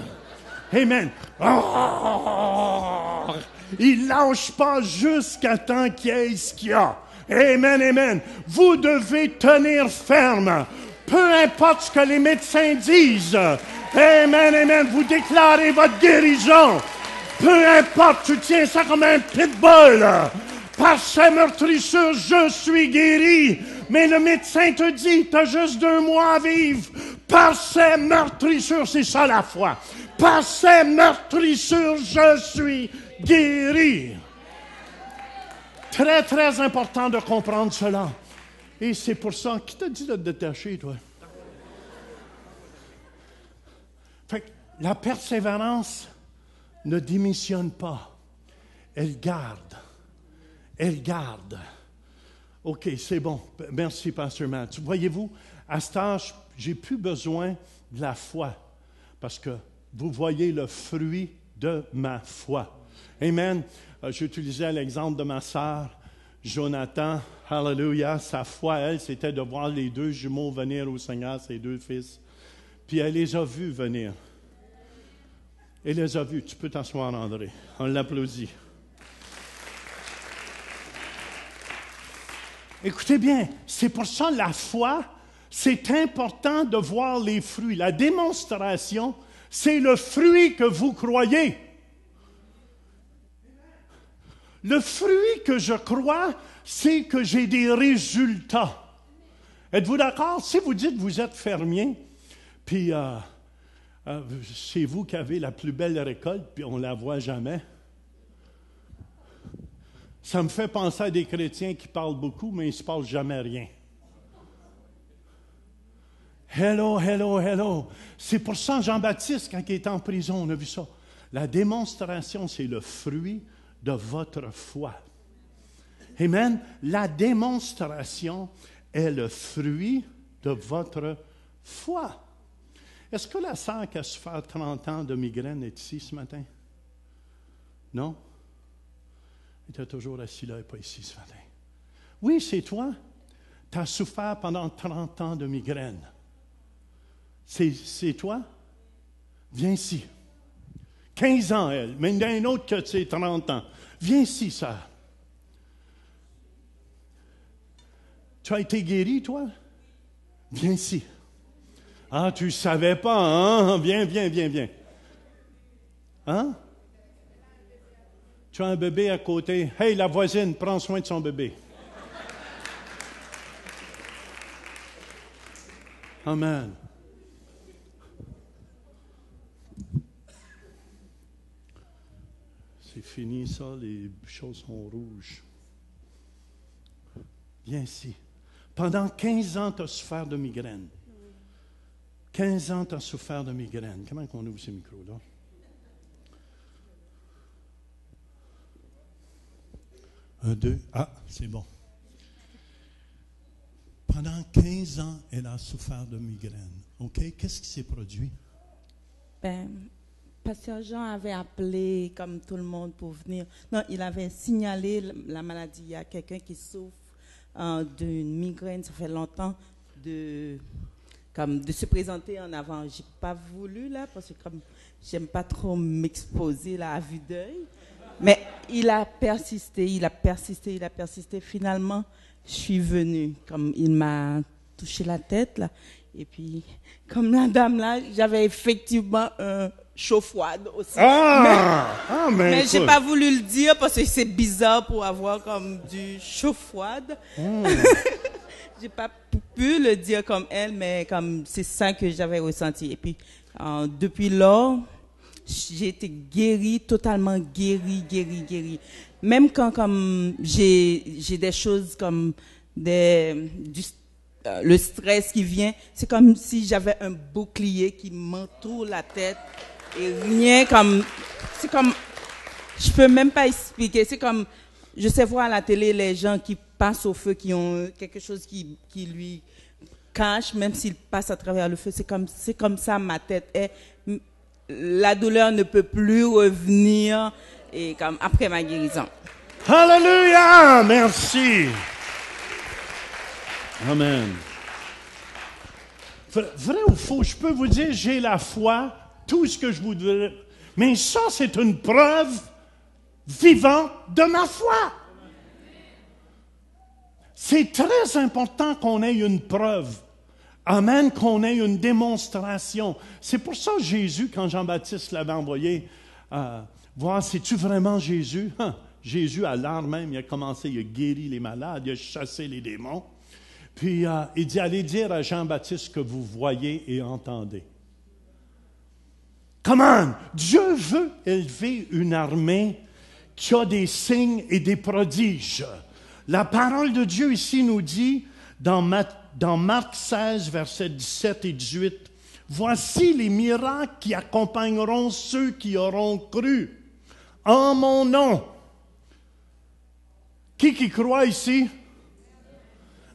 Amen. Oh! Il lâche pas jusqu'à temps qu'il y ait ce qu'il y a. Amen, amen. Vous devez tenir ferme. Peu importe ce que les médecins disent. Amen, amen. Vous déclarez votre guérison. Peu importe, tu tiens ça comme un pitbull. Par ses meurtrissures, je suis guéri. Mais le médecin te dit, tu as juste 2 mois à vivre. Par ses meurtrissures, c'est ça la foi. Par ses meurtrissures, je suis guéri. Très, très important de comprendre cela. Et c'est pour ça, qui t'a dit de te détacher, toi? Fait que la persévérance ne démissionne pas. Elle garde. Elle garde. OK, c'est bon. Merci, Pasteur Matt. Voyez-vous, à cet âge, j'ai plus besoin de la foi. Parce que vous voyez le fruit de ma foi. Amen. J'utilisais l'exemple de ma sœur, Jonathan. Hallelujah. Sa foi, elle, c'était de voir les 2 jumeaux venir au Seigneur, ses 2 fils. Puis elle les a vus venir. Elle les a vus. Tu peux t'asseoir, André. On l'applaudit. Écoutez bien, c'est pour ça la foi, c'est important de voir les fruits. La démonstration, c'est le fruit que vous croyez. Le fruit que je crois, c'est que j'ai des résultats. Êtes-vous d'accord? Si vous dites que vous êtes fermier, puis c'est vous qui avez la plus belle récolte, puis on ne la voit jamais. Ça me fait penser à des chrétiens qui parlent beaucoup, mais il ne se passe jamais rien. Hello, hello, hello. C'est pour ça Jean-Baptiste, quand il était en prison, on a vu ça. La démonstration, c'est le fruit de votre foi. Amen. La démonstration est le fruit de votre foi. Est-ce que la sœur qui a souffert 30 ans de migraine est ici ce matin? Non? Elle était toujours assise là et pas ici ce matin. Oui, c'est toi. Tu as souffert pendant 30 ans de migraine. C'est toi? Viens ici. 15 ans, elle. Mais il y en a un autre qui a 30 ans. Viens ici, sœur. Tu as été guéri, toi? Viens ici. Ah, tu ne savais pas, hein? Viens. Hein? Tu as un bébé à côté. Hey, la voisine, prends soin de son bébé. Amen. C'est fini ça, les choses sont rouges. Viens ici. Pendant 15 ans, tu as souffert de migraine. 15 ans, tu as souffert de migraine. Comment on ouvre ces micros-là? Un, deux. Ah, c'est bon. Pendant 15 ans, elle a souffert de migraine. OK? Qu'est-ce qui s'est produit? Ben, Pasteur Jean avait appelé, comme tout le monde, pour venir. Non, il avait signalé la maladie. Il y a quelqu'un qui souffre d'une migraine, ça fait longtemps, de se présenter en avant. Je n'ai pas voulu, là, parce que comme j'aime pas trop m'exposer là, à vue d'œil. Mais il a persisté. Finalement, je suis venue. Comme il m'a touché la tête, là. Et puis, comme la dame, là, j'avais effectivement un chaud-froide aussi. Mais j'ai pas voulu le dire parce que c'est bizarre pour avoir comme du chaud-froide. J'ai pas pu le dire comme elle, mais comme c'est ça que j'avais ressenti. Et puis, depuis lors, j'ai été guérie, totalement guérie. Même quand comme j'ai des choses comme le stress qui vient, c'est comme si j'avais un bouclier qui m'entoure la tête et rien comme, c'est comme, je peux même pas expliquer, c'est comme, je sais voir à la télé les gens qui passent au feu, qui ont quelque chose qui lui cache, même s'ils passent à travers le feu, c'est comme ça ma tête est. La douleur ne peut plus revenir et comme après ma guérison. Alléluia! Merci. Amen. Vrai ou faux, je peux vous dire, j'ai la foi, tout ce que je voudrais. Mais ça, c'est une preuve vivante de ma foi. C'est très important qu'on ait une preuve. Amen, qu'on ait une démonstration. C'est pour ça Jésus, quand Jean-Baptiste l'avait envoyé, voir, c'est-tu vraiment Jésus? Jésus, à l'heure même, il a guéri les malades, il a chassé les démons. Puis, il dit, allez dire à Jean-Baptiste que vous voyez et entendez. Comment? Dieu veut élever une armée qui a des signes et des prodiges. La parole de Dieu ici nous dit, dans Marc 16, versets 17 et 18, « Voici les miracles qui accompagneront ceux qui auront cru en mon nom. » Qui croit ici?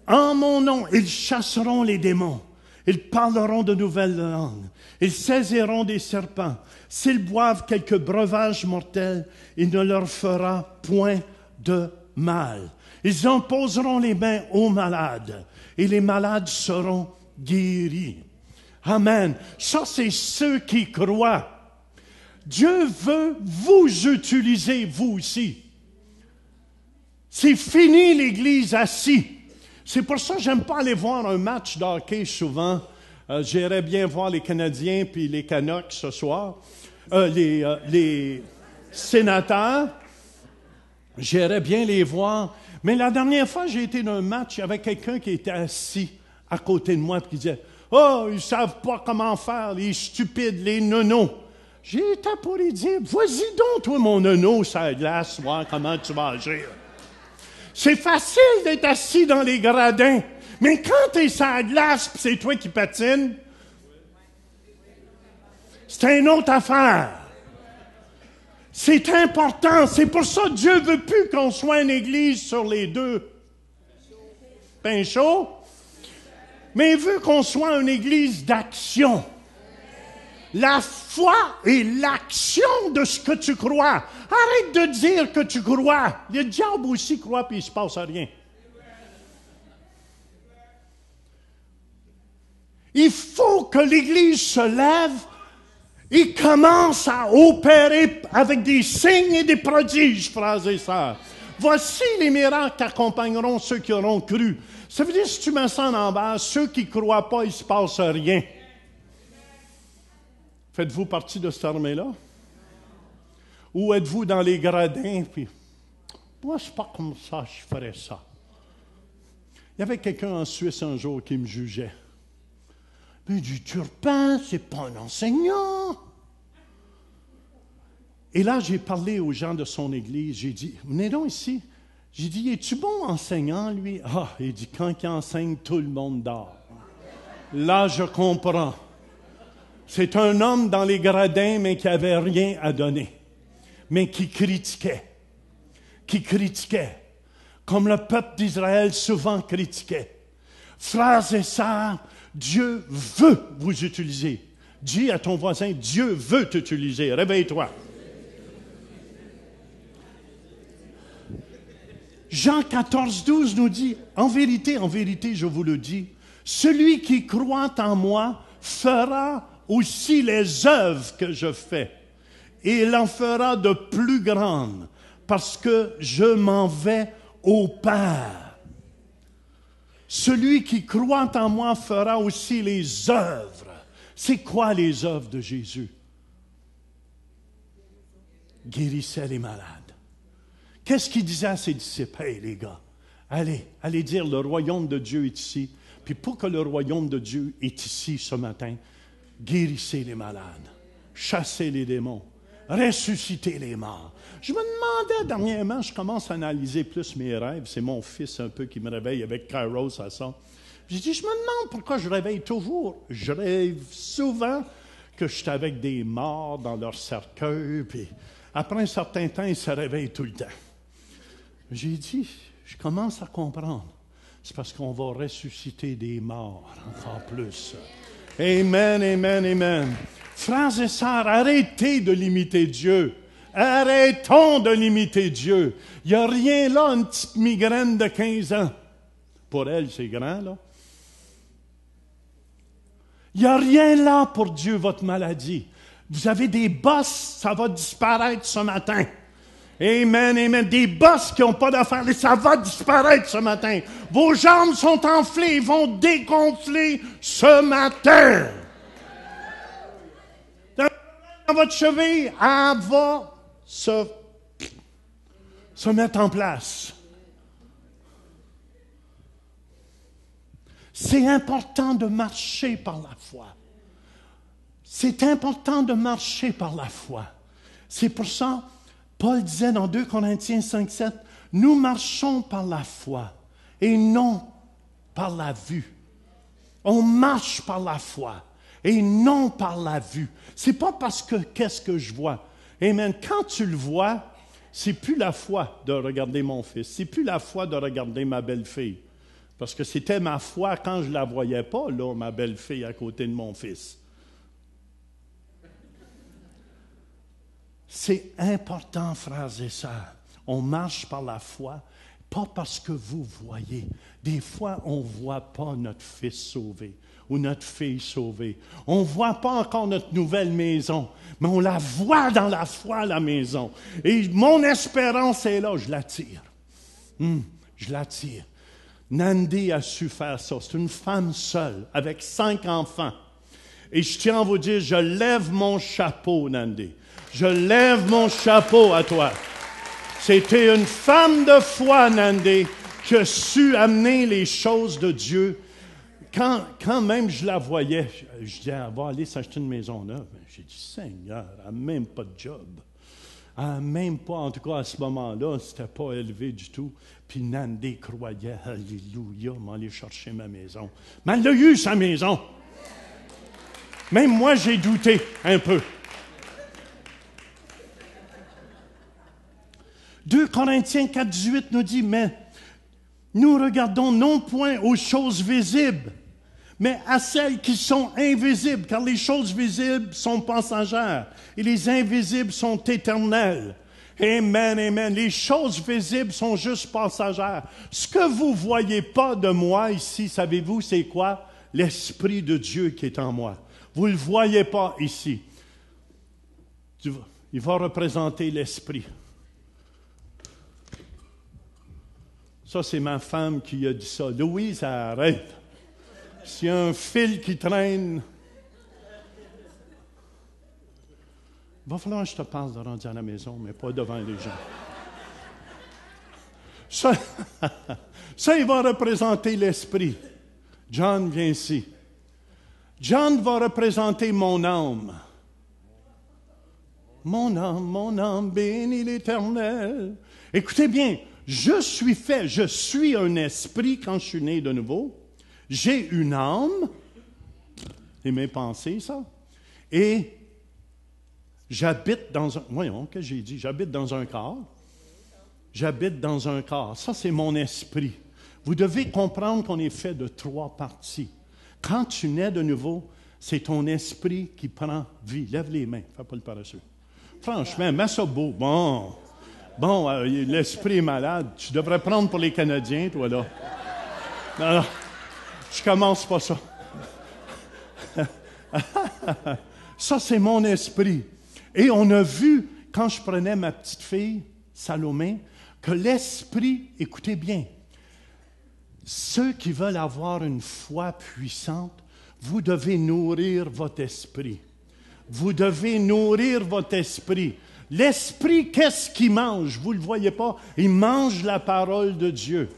En mon nom, ils chasseront les démons. Ils parleront de nouvelles langues. Ils saisiront des serpents. S'ils boivent quelques breuvages mortels, il ne leur fera point de mal. Ils imposeront les mains aux malades et les malades seront guéris. Amen. Ça, c'est ceux qui croient. Dieu veut vous utiliser, vous aussi. C'est fini l'Église assis. C'est pour ça que j'aime pas aller voir un match de hockey souvent. J'irais bien voir les Canadiens puis les Canucks ce soir. Les sénateurs. J'irais bien les voir. Mais la dernière fois, j'ai été dans un match, il y avait quelqu'un qui était assis à côté de moi et qui disait « Oh, ils ne savent pas comment faire, les stupides, les nonos. » J'ai été pour lui dire « Vas-y donc, toi, mon nono, sur la glace, voir comment tu vas agir. » C'est facile d'être assis dans les gradins, mais quand tu es sur la glace et c'est toi qui patines, c'est une autre affaire. C'est important. C'est pour ça que Dieu ne veut plus qu'on soit une église sur les deux pains chauds, mais il veut qu'on soit une église d'action. La foi est l'action de ce que tu crois. Arrête de dire que tu crois. Le diable aussi croit puis il ne se passe rien. Il faut que l'Église se lève et commence à opérer avec des signes et des prodiges, frères et sœurs. Voici les miracles qui accompagneront ceux qui auront cru. Ça veut dire, si tu me sens en bas, ceux qui ne croient pas, il ne se passe rien. Faites-vous partie de cette armée-là? Ou êtes-vous dans les gradins, puis moi, c'est pas comme ça, je ferais ça. Il y avait quelqu'un en Suisse un jour qui me jugeait. Mais du Turpin, c'est pas un enseignant. Et là, j'ai parlé aux gens de son église. J'ai dit, venez donc ici. J'ai dit, es-tu bon enseignant, lui? Ah, il dit, quand il enseigne, tout le monde dort. Là, je comprends. C'est un homme dans les gradins, mais qui n'avait rien à donner. Mais qui critiquait. Comme le peuple d'Israël souvent critiquait. Frères et sœurs, Dieu veut vous utiliser. Dis à ton voisin, Dieu veut t'utiliser. Réveille-toi. Jean 14, 12 nous dit, en vérité, je vous le dis, celui qui croit en moi fera aussi les œuvres que je fais, et il en fera de plus grandes, parce que je m'en vais au Père. Celui qui croit en moi fera aussi les œuvres. C'est quoi les œuvres de Jésus? Guérissait les malades. Qu'est-ce qu'il disait à ses disciples? Hey, les gars, allez dire le royaume de Dieu est ici. Puis pour que le royaume de Dieu est ici ce matin, guérissez les malades, chassez les démons, ressuscitez les morts. Je me demandais dernièrement, je commence à analyser plus mes rêves. C'est mon fils un peu qui me réveille avec Kairos à ça. J'ai dit, je me demande pourquoi je réveille toujours. Je rêve souvent que je suis avec des morts dans leur cercueil, puis après un certain temps, ils se réveillent tout le temps. J'ai dit, je commence à comprendre. C'est parce qu'on va ressusciter des morts encore plus. Amen, amen, amen. Frères et sœurs, arrêtez de limiter Dieu. Arrêtons de limiter Dieu. Il n'y a rien là, une petite migraine de 15 ans. Pour elle, c'est grand, là. Il n'y a rien là pour Dieu, votre maladie. Vous avez des bosses, ça va disparaître ce matin. Amen, amen. Des bosses qui n'ont pas d'affaires, ça va disparaître ce matin. Vos jambes sont enflées, ils vont dégonfler ce matin. Dans votre cheville, elle va se mettre en place. C'est important de marcher par la foi. C'est important de marcher par la foi. C'est pour ça, Paul disait dans 2 Corinthiens 5, 7, « Nous marchons par la foi et non par la vue. » On marche par la foi et non par la vue. C'est pas parce que qu'est-ce que je vois. Amen. Quand tu le vois, c'est plus la foi de regarder mon fils. C'est plus la foi de regarder ma belle-fille. Parce que c'était ma foi quand je ne la voyais pas, là, ma belle-fille à côté de mon fils. C'est important, frères et sœurs. On marche par la foi, pas parce que vous voyez. Des fois, on ne voit pas notre fils sauvé ou notre fille sauvée. On ne voit pas encore notre nouvelle maison, mais on la voit dans la foi, la maison. Et mon espérance est là, je l'attire. Je l'attire. Nandi a su faire ça. C'est une femme seule, avec 5 enfants. Et je tiens à vous dire, je lève mon chapeau, Nandi. Je lève mon chapeau à toi. C'était une femme de foi, Nandi, qui a su amener les choses de Dieu. Quand même je la voyais, je disais, elle va aller s'acheter une maison neuve. J'ai dit, Seigneur, elle n'a même pas de job. Elle n'a même pas, en tout cas à ce moment-là, c'était pas élevé du tout. Puis Nandi croyait, alléluia, m'aller chercher ma maison. Mais elle a eu sa maison. Même moi, j'ai douté un peu. 2 Corinthiens 4, 18 nous dit, mais nous regardons non point aux choses visibles, mais à celles qui sont invisibles, car les choses visibles sont passagères et les invisibles sont éternelles. Amen, amen. Les choses visibles sont juste passagères. Ce que vous ne voyez pas de moi ici, savez-vous, c'est quoi? L'Esprit de Dieu qui est en moi. Vous ne le voyez pas ici. Il va représenter l'Esprit. Ça, c'est ma femme qui a dit ça. Louise, arrête. S'il y a un fil qui traîne, va falloir que je te parle de rendu à la maison, mais pas devant les gens. Ça, il va représenter l'esprit. John, viens ici. John va représenter mon âme. Mon âme, bénis l'Éternel. Écoutez bien, je suis un esprit quand je suis né de nouveau. J'ai une âme, et mes pensées, ça. Et j'habite dans un... Voyons, qu'est-ce que j'ai dit? J'habite dans un corps. J'habite dans un corps. Ça, c'est mon esprit. Vous devez comprendre qu'on est fait de 3 parties. Quand tu nais de nouveau, c'est ton esprit qui prend vie. Lève les mains, fais pas le paresseux. Franchement, mets ça beau. Bon, l'esprit est malade. Tu devrais prendre pour les Canadiens, toi, là. Non, je commence pas ça. Ça, c'est mon esprit. Et on a vu, quand je prenais ma petite fille, Salomé, que l'esprit, écoutez bien, ceux qui veulent avoir une foi puissante, vous devez nourrir votre esprit. Vous devez nourrir votre esprit. L'esprit, qu'est-ce qu'il mange? Vous ne le voyez pas? Il mange la parole de Dieu.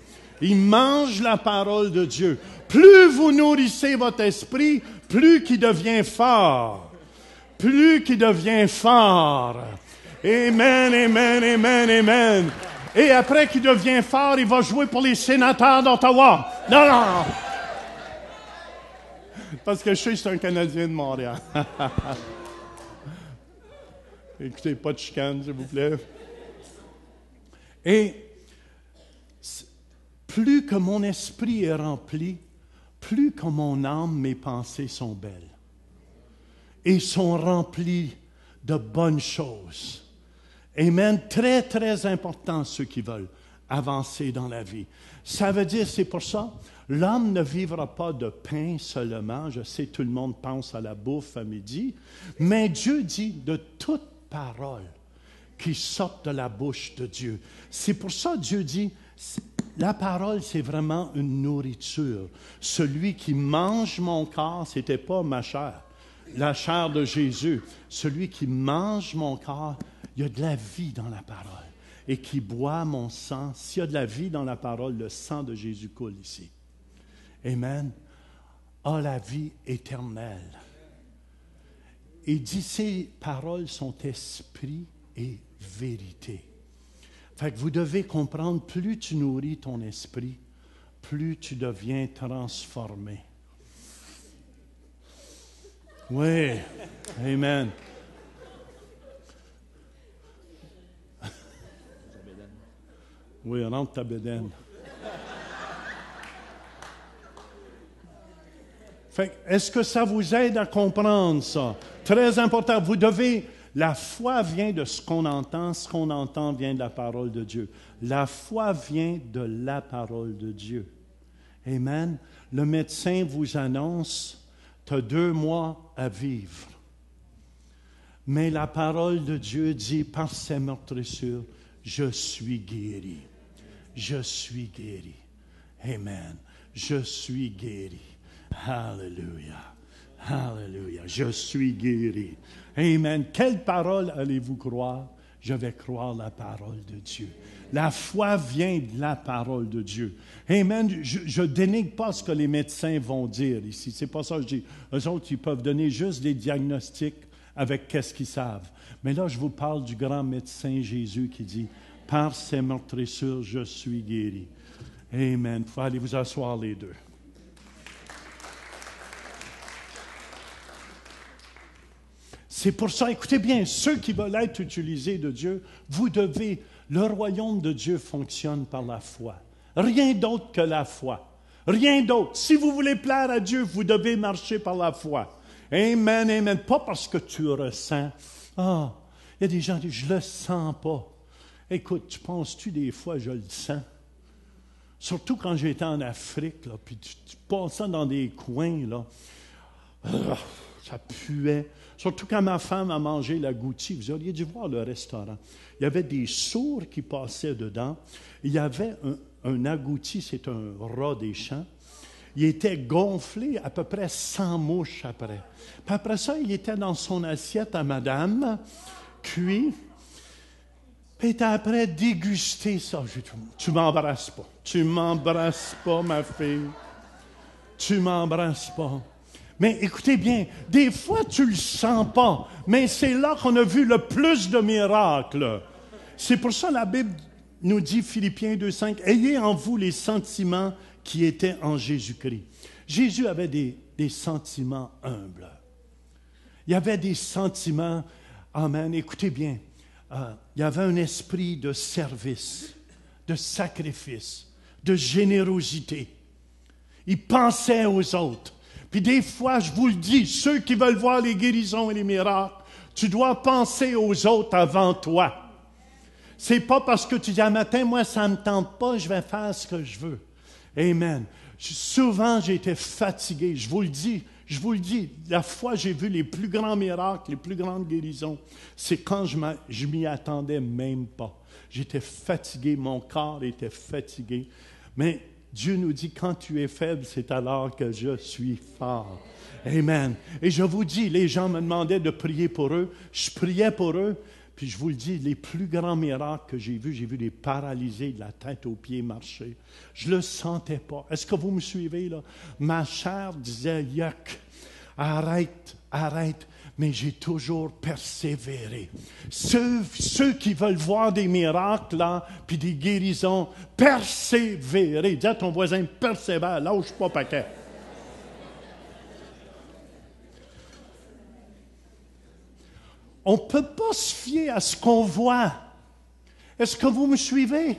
Il mange la parole de Dieu. Plus vous nourrissez votre esprit, plus qu'il devient fort. Plus qu'il devient fort. Amen, amen, amen, amen. Et après qu'il devient fort, il va jouer pour les sénateurs d'Ottawa. Non. Parce que je sais que c'est un Canadien de Montréal. Écoutez, pas de chicane, s'il vous plaît. Et plus que mon esprit est rempli, plus que mon âme, mes pensées sont belles. Et sont remplies de bonnes choses. Amen. Très, très important, ceux qui veulent avancer dans la vie. Ça veut dire, c'est pour ça, l'homme ne vivra pas de pain seulement. Je sais, tout le monde pense à la bouffe à midi. Mais Dieu dit de toute parole qui sort de la bouche de Dieu. C'est pour ça que Dieu dit, la parole, c'est vraiment une nourriture. Celui qui mange mon corps, ce n'était pas ma chair, la chair de Jésus. Celui qui mange mon corps, il y a de la vie dans la parole. Et qui boit mon sang, s'il y a de la vie dans la parole, le sang de Jésus coule ici. Amen. A la vie éternelle. Il dit, ces paroles sont esprit et vérité. Fait que vous devez comprendre, plus tu nourris ton esprit, plus tu deviens transformé. Oui. Amen. Oui, rentre ta bédaine. Fait, est-ce que ça vous aide à comprendre ça? Très important. Vous devez... La foi vient de ce qu'on entend vient de la parole de Dieu. La foi vient de la parole de Dieu. Amen. Le médecin vous annonce, tu as 2 mois à vivre. Mais la parole de Dieu dit, par ses meurtrissures, je suis guéri. Je suis guéri. Amen. Je suis guéri. Hallelujah. Hallelujah. Je suis guéri. Amen. Quelle parole allez-vous croire? Je vais croire la parole de Dieu. La foi vient de la parole de Dieu. Amen. Je ne dénigre pas ce que les médecins vont dire ici. C'est pas ça que je dis. Eux autres, ils peuvent donner juste des diagnostics avec qu'est-ce qu'ils savent. Mais là, je vous parle du grand médecin Jésus qui dit, par ses meurtrissures, je suis guéri. Amen. Il faut aller vous asseoir les deux. C'est pour ça, écoutez bien, ceux qui veulent être utilisés de Dieu, vous devez, le royaume de Dieu fonctionne par la foi. Rien d'autre que la foi. Rien d'autre. Si vous voulez plaire à Dieu, vous devez marcher par la foi. Amen, amen. Pas parce que tu ressens. Ah, il y a des gens qui disent, je ne le sens pas. Écoute, tu penses-tu des fois, je le sens? Surtout quand j'étais en Afrique, là, puis tu passais dans des coins, là. Ça puait. Surtout quand ma femme a mangé l'agouti, vous auriez dû voir le restaurant. Il y avait des sourds qui passaient dedans. Il y avait un agouti, c'est un rat des champs. Il était gonflé à peu près 100 mouches après. Puis après ça, il était dans son assiette à madame. cuit. Puis t'as après dégusté ça. Tu m'embrasses pas. Tu m'embrasses pas, ma fille. Tu m'embrasses pas. Mais écoutez bien, des fois tu le sens pas, mais c'est là qu'on a vu le plus de miracles. C'est pour ça que la Bible nous dit, Philippiens 2,5, « Ayez en vous les sentiments qui étaient en Jésus-Christ. » Jésus avait des sentiments humbles. Il y avait des sentiments, amen, écoutez bien, il y avait un esprit de service, de sacrifice, de générosité. Il pensait aux autres. Puis des fois, je vous le dis, ceux qui veulent voir les guérisons et les miracles, tu dois penser aux autres avant toi. C'est pas parce que tu dis, un matin, moi, ça ne me tente pas, je vais faire ce que je veux. Amen. Souvent, j'ai été fatigué, je vous le dis, la fois j'ai vu les plus grands miracles, les plus grandes guérisons, c'est quand je m'y attendais même pas. J'étais fatigué, mon corps était fatigué. Mais Dieu nous dit, quand tu es faible, c'est alors que je suis fort. Amen. Et je vous dis, les gens me demandaient de prier pour eux. Je priais pour eux. Puis je vous le dis, les plus grands miracles que j'ai vu des paralysés de la tête aux pieds marcher. Je ne le sentais pas. Est-ce que vous me suivez là? Ma chair disait, yuck, arrête. Mais j'ai toujours persévéré. Ceux qui veulent voir des miracles, là, puis des guérisons, persévérer. Dis à ton voisin, persévère, lâche pas paquet. On ne peut pas se fier à ce qu'on voit. Est-ce que vous me suivez?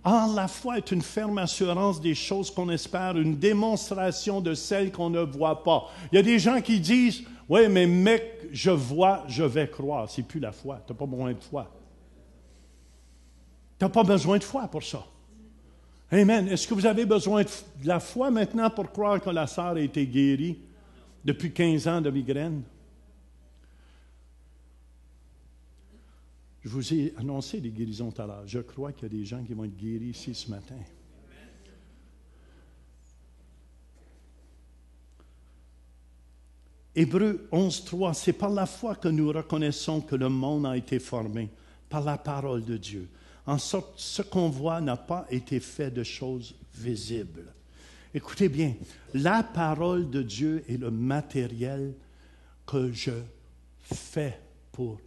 Or, la foi est une ferme assurance des choses qu'on espère, une démonstration de celles qu'on ne voit pas. Il y a des gens qui disent, « Oui, mais mec, je vois, je vais croire. » C'est plus la foi. Tu n'as pas besoin de foi. Tu n'as pas besoin de foi pour ça. Amen. Est-ce que vous avez besoin de la foi maintenant pour croire que la sœur a été guérie depuis 15 ans de migraine? Je vous ai annoncé des guérisons tout à l'heure. Je crois qu'il y a des gens qui vont être guéris ici ce matin. Hébreux 11.3, c'est par la foi que nous reconnaissons que le monde a été formé, par la parole de Dieu. En sorte, ce qu'on voit n'a pas été fait de choses visibles. Écoutez bien, la parole de Dieu est le matériel que je fais pour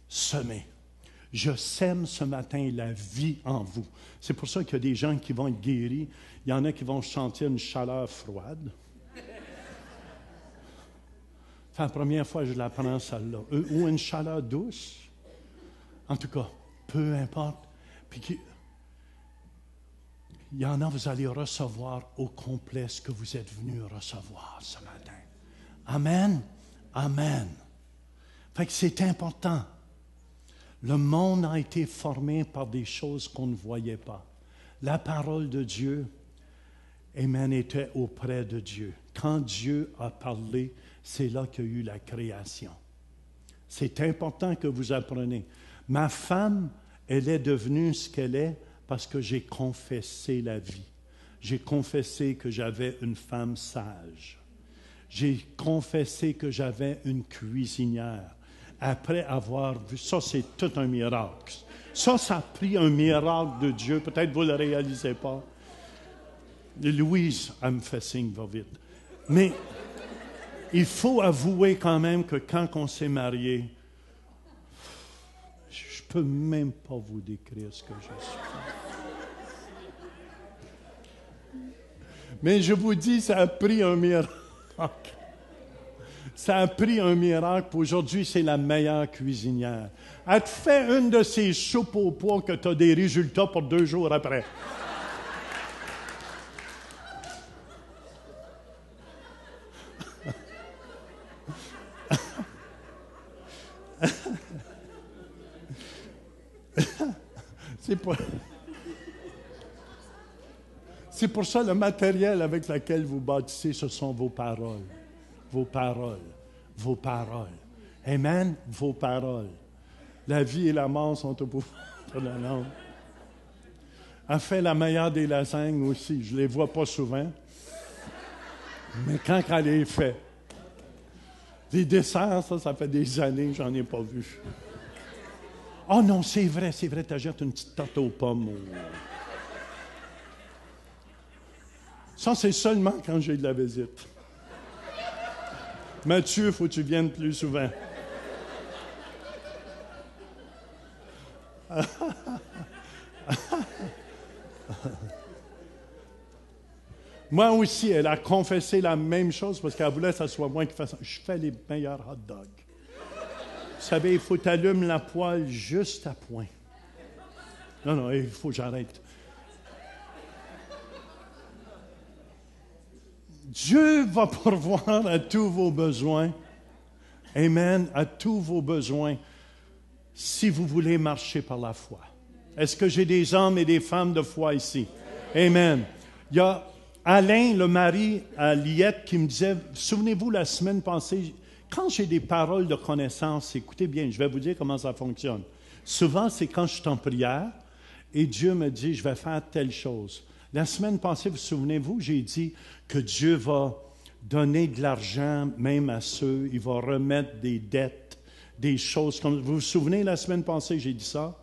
semer. Je sème ce matin la vie en vous. C'est pour ça qu'il y a des gens qui vont être guéris. Il y en a qui vont sentir une chaleur froide. C'est la première fois que je la prends, celle-là. Ou une chaleur douce. En tout cas, peu importe. Puis il y en a, vous allez recevoir au complet ce que vous êtes venus recevoir ce matin. Amen. Amen. Fait que c'est important. Le monde a été formé par des choses qu'on ne voyait pas. La parole de Dieu, amen, était auprès de Dieu. Quand Dieu a parlé, c'est là qu'il y a eu la création. C'est important que vous appreniez. Ma femme, elle est devenue ce qu'elle est parce que j'ai confessé la vie. J'ai confessé que j'avais une femme sage. J'ai confessé que j'avais une cuisinière. Après avoir vu, ça c'est tout un miracle. Ça a pris un miracle de Dieu. Peut-être vous ne le réalisez pas. Louise, elle me fait signe, va vite. Mais il faut avouer quand même que quand on s'est mariés, je ne peux même pas vous décrire ce que je suis. Mais je vous dis, ça a pris un miracle. Ça a pris un miracle. Aujourd'hui, c'est la meilleure cuisinière. Elle te fait une de ces soupes au pois que tu as des résultats pour 2 jours après. C'est pour ça le matériel avec lequel vous bâtissez, ce sont vos paroles. Vos paroles. Vos paroles. Amen. Vos paroles. La vie et la mort sont au pouvoir de la langue. Elle fait la meilleure des lasagnes aussi. Je ne les vois pas souvent. Mais quand elle les fait. Les desserts, ça fait des années que je n'en ai pas vu. Oh non, c'est vrai, tu achètes une petite tarte aux pommes. Ça, c'est seulement quand j'ai de la visite. Mathieu, il faut que tu viennes plus souvent. Moi aussi, elle a confessé la même chose parce qu'elle voulait que ce soit moi qui fasse. Je fais les meilleurs hot dogs. Vous savez, il faut t'allumer la poêle juste à point. Non, il faut que j'arrête. Dieu va pourvoir à tous vos besoins. Amen, à tous vos besoins, si vous voulez marcher par la foi. Est-ce que j'ai des hommes et des femmes de foi ici? Amen. Il y a Alain, le mari à Liette, qui me disait, souvenez-vous, la semaine passée, quand j'ai des paroles de connaissance, écoutez bien, je vais vous dire comment ça fonctionne. Souvent, c'est quand je suis en prière et Dieu me dit, je vais faire telle chose. La semaine passée, vous souvenez-vous, j'ai dit que Dieu va donner de l'argent même à ceux, il va remettre des dettes, des choses comme... Vous vous souvenez, la semaine passée, j'ai dit ça?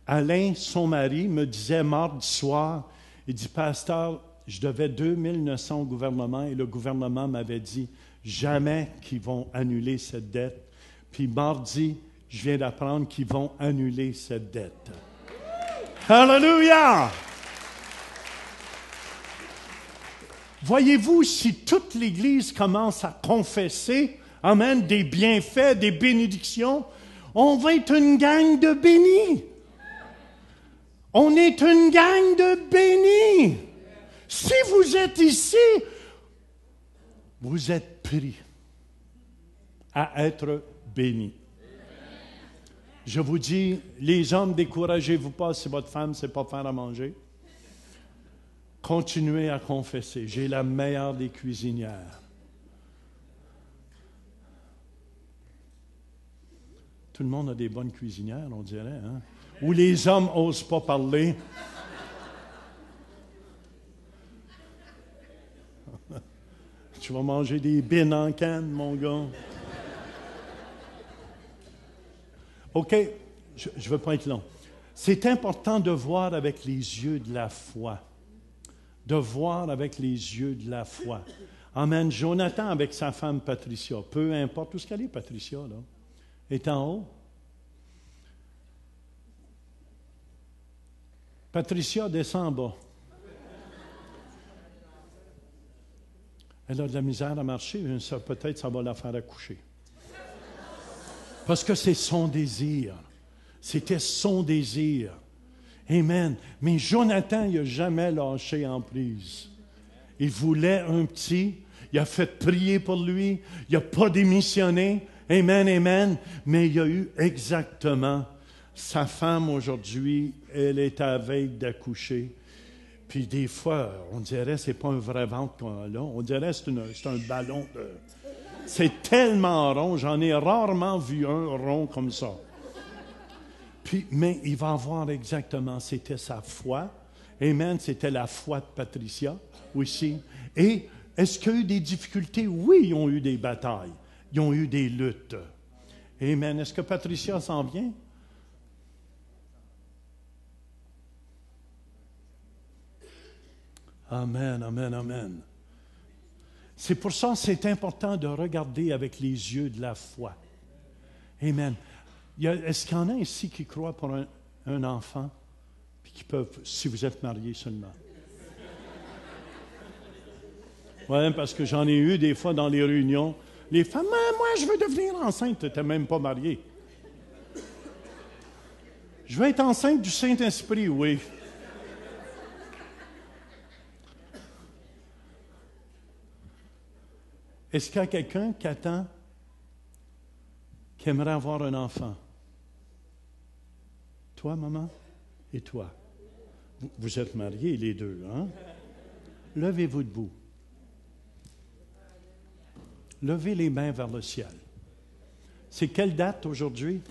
Alain, son mari, me disait mardi soir, il dit, pasteur, je devais 2900 au gouvernement et le gouvernement m'avait dit jamais qu'ils vont annuler cette dette. Puis mardi, je viens d'apprendre qu'ils vont annuler cette dette. Alléluia! Voyez-vous, si toute l'Église commence à confesser, amen, des bienfaits, des bénédictions, on va être une gang de bénis. On est une gang de bénis. Si vous êtes ici, vous êtes pris à être bénis. Je vous dis, les hommes, découragez-vous pas si votre femme ne sait pas faire à manger. Continuez à confesser. J'ai la meilleure des cuisinières. Tout le monde a des bonnes cuisinières, on dirait, hein? Où les hommes n'osent pas parler. Tu vas manger des bines en canne, mon gars. OK, je ne veux pas être long. C'est important de voir avec les yeux de la foi. De voir avec les yeux de la foi. Amen. Jonathan avec sa femme Patricia, peu importe où est-ce qu'elle est, Patricia, là, est en haut. Patricia descend en bas. Elle a de la misère à marcher, peut-être ça va la faire accoucher. Parce que c'est son désir. C'était son désir. Amen. Mais Jonathan, il n'a jamais lâché en prise. Il voulait un petit, il a fait prier pour lui, il n'a pas démissionné. Amen, amen. Mais il a eu exactement sa femme aujourd'hui, elle est à la veille d'accoucher. Puis des fois, on dirait que ce n'est pas un vrai ventre qu'on a là. On dirait que c'est un ballon de... C'est tellement rond, j'en ai rarement vu un rond comme ça. Puis, mais il va voir exactement, c'était sa foi. Amen, c'était la foi de Patricia aussi. Et est-ce qu'il y a eu des difficultés? Oui, ils ont eu des batailles. Ils ont eu des luttes. Amen. Est-ce que Patricia s'en vient? Amen, amen, amen. C'est pour ça que c'est important de regarder avec les yeux de la foi. Amen. Est-ce qu'il y en a ici qui croient pour un enfant, puis qui peuvent, si vous êtes mariés seulement? Oui, parce que j'en ai eu des fois dans les réunions. Les femmes, moi, je veux devenir enceinte. Tu n'étais même pas marié. Je veux être enceinte du Saint-Esprit, oui. Est-ce qu'il y a quelqu'un qui attend, qui aimerait avoir un enfant? Toi, maman, et toi. Vous êtes mariés, les deux, hein? Levez-vous debout. Levez les mains vers le ciel. C'est quelle date aujourd'hui?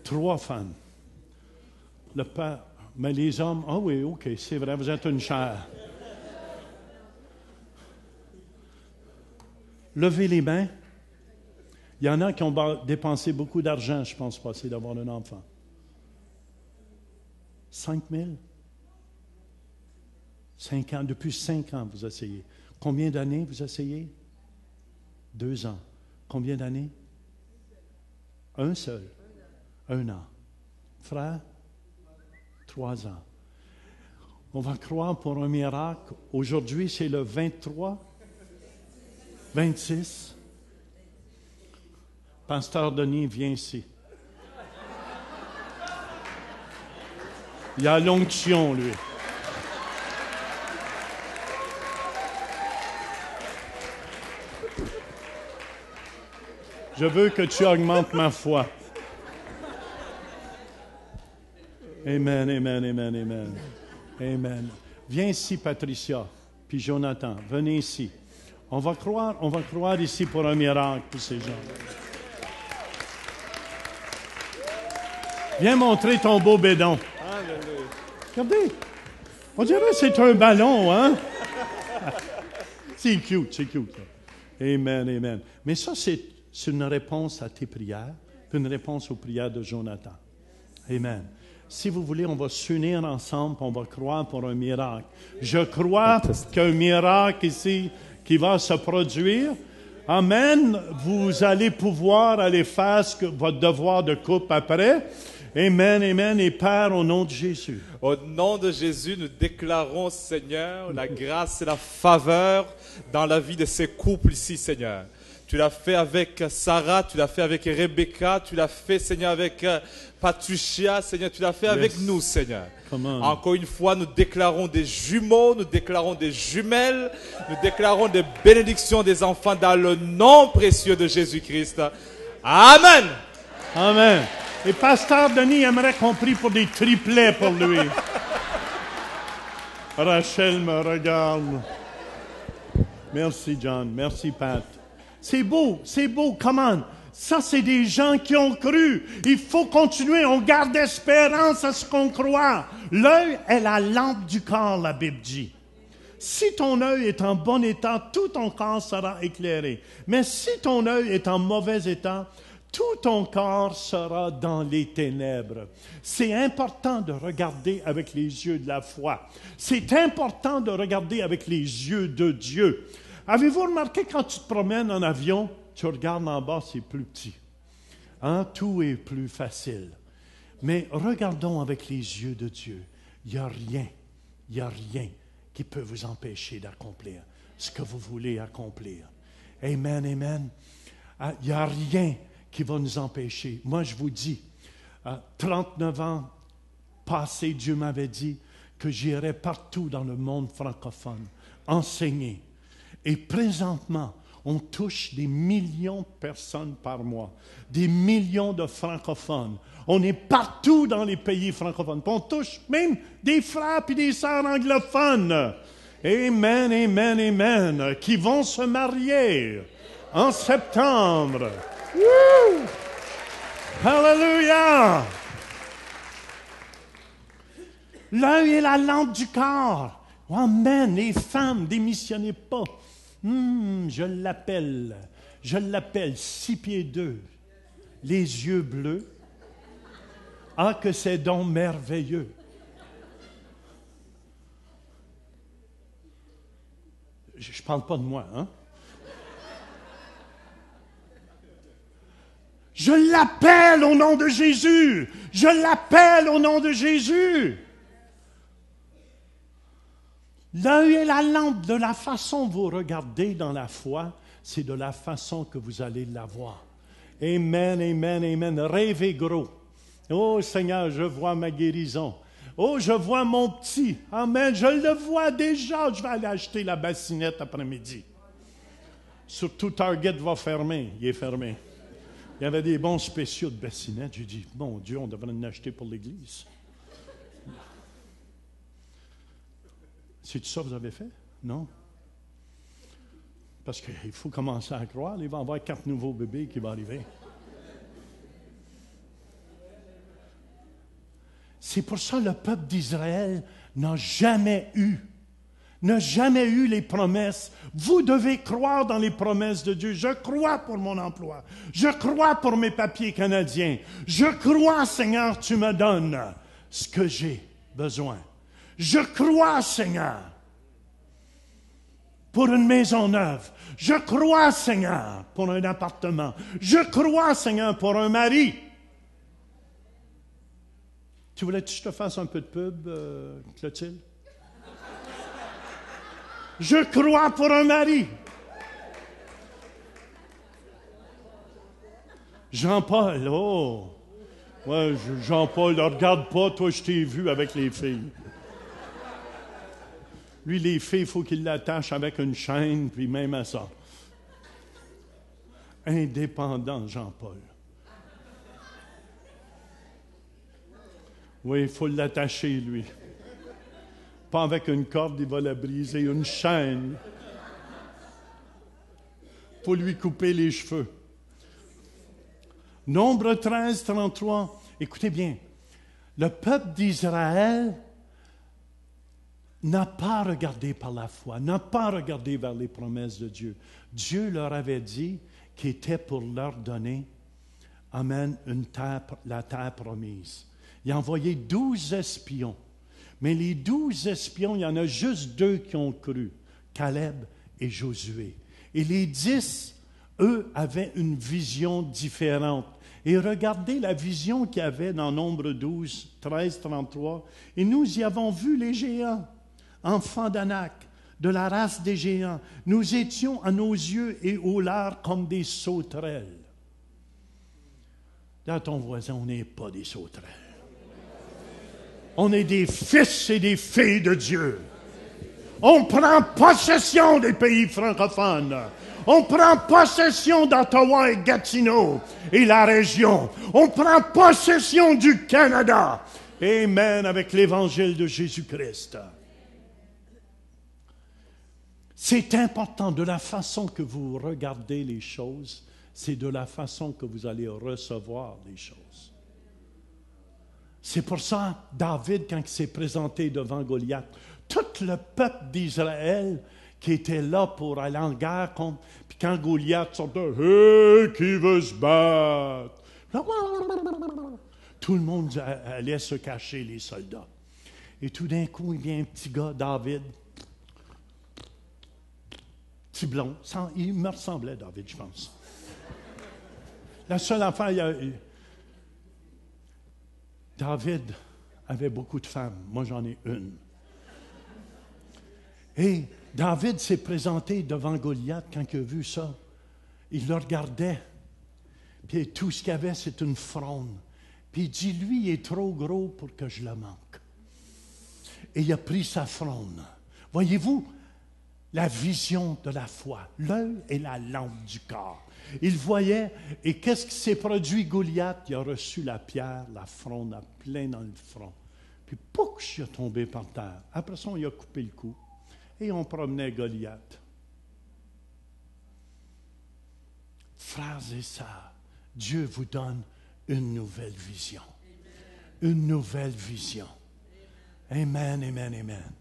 3 femmes. Le père, mais les hommes, ah oui, OK, c'est vrai, vous êtes une chair. Levez les mains. Il y en a qui ont dépensé beaucoup d'argent, je pense, pour essayer d'avoir un enfant. 5 000? 5 ans. Depuis 5 ans, vous essayez. Combien d'années vous essayez? 2 ans. Combien d'années? Un seul. 1 an. Frère? 3 ans. On va croire pour un miracle. Aujourd'hui, c'est le 23, 26. Pasteur Denis, viens ici. Il a l'onction, lui. Je veux que tu augmentes ma foi. Amen, amen, amen, amen. Amen. Viens ici, Patricia, puis Jonathan, venez ici. On va croire ici pour un miracle pour ces gens. Viens montrer ton beau bédon. Regardez, on dirait que c'est un ballon, hein? C'est cute, c'est cute. Amen, amen. Mais ça, c'est une réponse à tes prières, une réponse aux prières de Jonathan. Amen. Si vous voulez, on va s'unir ensemble, on va croire pour un miracle. Je crois qu'un miracle ici qui va se produire. Amen. Vous allez pouvoir aller faire votre devoir de couple après. Amen, amen. Et Père, au nom de Jésus. Au nom de Jésus, nous déclarons, Seigneur, la grâce et la faveur dans la vie de ces couples ici, Seigneur. Tu l'as fait avec Sarah, tu l'as fait avec Rebecca, tu l'as fait, Seigneur, avec Patricia, Seigneur, tu l'as fait avec nous, Seigneur. Encore une fois, nous déclarons des jumeaux, nous déclarons des jumelles, nous déclarons des bénédictions des enfants dans le nom précieux de Jésus-Christ. Amen. Amen. Et Pasteur Denis aimerait qu'on prie pour des triplets pour lui. Rachel me regarde. Merci, John. Merci, Pat. C'est beau, come on. Ça, c'est des gens qui ont cru. Il faut continuer, on garde espérance à ce qu'on croit. L'œil est la lampe du corps, la Bible dit. Si ton œil est en bon état, tout ton corps sera éclairé. Mais si ton œil est en mauvais état, tout ton corps sera dans les ténèbres. C'est important de regarder avec les yeux de la foi. C'est important de regarder avec les yeux de Dieu. Avez-vous remarqué quand tu te promènes en avion, tu regardes en bas, c'est plus petit. Hein? Tout est plus facile. Mais regardons avec les yeux de Dieu. Il n'y a rien qui peut vous empêcher d'accomplir ce que vous voulez accomplir. Amen, amen. Il n'y a rien qui va nous empêcher. Moi, je vous dis, 39 ans passés, Dieu m'avait dit que j'irais partout dans le monde francophone enseigner. Et présentement, on touche des millions de personnes par mois, des millions de francophones. On est partout dans les pays francophones. On touche même des frères et des sœurs anglophones. Amen, amen, amen. Qui vont se marier en septembre. Woo! Hallelujah! L'œil est la lampe du corps. Amen. Les femmes, démissionnez pas. Je l'appelle 6 pieds 2, les yeux bleus. Ah, que c'est donc merveilleux. Je ne parle pas de moi, hein? Je l'appelle au nom de Jésus. Je l'appelle au nom de Jésus. L'œil est la lampe. De la façon que vous regardez dans la foi, c'est de la façon que vous allez l'avoir. Amen, amen, amen. Rêvez gros. Oh Seigneur, je vois ma guérison. Oh, je vois mon petit. Amen, je le vois déjà. Je vais aller acheter la bassinette après-midi. Surtout Target va fermer. Il est fermé. Il y avait des bons spéciaux de bassinettes. J'ai dit, mon Dieu, on devrait en acheter pour l'Église. C'est tout ça que vous avez fait? Non? Parce qu'il faut commencer à croire. Il va y avoir 4 nouveaux bébés qui vont arriver. C'est pour ça que le peuple d'Israël n'a jamais eu n'a jamais eu les promesses. Vous devez croire dans les promesses de Dieu. Je crois pour mon emploi. Je crois pour mes papiers canadiens. Je crois, Seigneur, tu me donnes ce que j'ai besoin. Je crois, Seigneur, pour une maison neuve. Je crois, Seigneur, pour un appartement. Je crois, Seigneur, pour un mari. Tu voulais que je te fasse un peu de pub, Clotilde? Je crois pour un mari. Jean-Paul, oh! Ouais, Jean-Paul, ne regarde pas, toi, je t'ai vu avec les filles. Lui, les filles, il faut qu'il l'attache avec une chaîne, puis même à ça. Indépendant, Jean-Paul. Oui, il faut l'attacher, lui. Pas avec une corde, il va la briser, une chaîne. Il faut lui couper les cheveux. Nombre 13, 33. Écoutez bien. Le peuple d'Israël n'a pas regardé par la foi, n'a pas regardé vers les promesses de Dieu. Dieu leur avait dit qu'il était pour leur donner, amen, la terre promise. Il a envoyé 12 espions. Mais les 12 espions, il y en a juste 2 qui ont cru, Caleb et Josué. Et les 10, eux, avaient une vision différente. Et regardez la vision qu'il y avait dans Nombre 12, 13, 33. Et nous y avons vu les géants, enfants d'Anak, de la race des géants. Nous étions à nos yeux et aux leurs comme des sauterelles. Dis à ton voisin, on n'est pas des sauterelles. On est des fils et des filles de Dieu. On prend possession des pays francophones. On prend possession d'Ottawa et Gatineau et la région. On prend possession du Canada. Amen, avec l'évangile de Jésus-Christ. C'est important de la façon que vous regardez les choses, c'est de la façon que vous allez recevoir les choses. C'est pour ça, David, quand il s'est présenté devant Goliath, tout le peuple d'Israël qui était là pour aller en guerre contre, puis quand Goliath sortait, « Hey, qui veut se battre? » Tout le monde allait se cacher, les soldats. Et tout d'un coup, il vient un petit gars, David, petit blond, il me ressemblait, David, je pense. La seule affaire, David avait beaucoup de femmes. Moi, j'en ai une. Et David s'est présenté devant Goliath quand il a vu ça. Il le regardait. Puis tout ce qu'il y avait, c'est une fronde. Puis il dit, lui, il est trop gros pour que je le manque. Et il a pris sa fronde. Voyez-vous, la vision de la foi. L'œil est la lampe du corps. Il voyait, et qu'est-ce qui s'est produit, Goliath? Il a reçu la pierre, la fronde, à plein dans le front. Puis, pouf, il est tombé par terre. Après ça, il a coupé le cou. Et on promenait Goliath. Frères et sœurs, Dieu vous donne une nouvelle vision. Une nouvelle vision. Amen, amen, amen.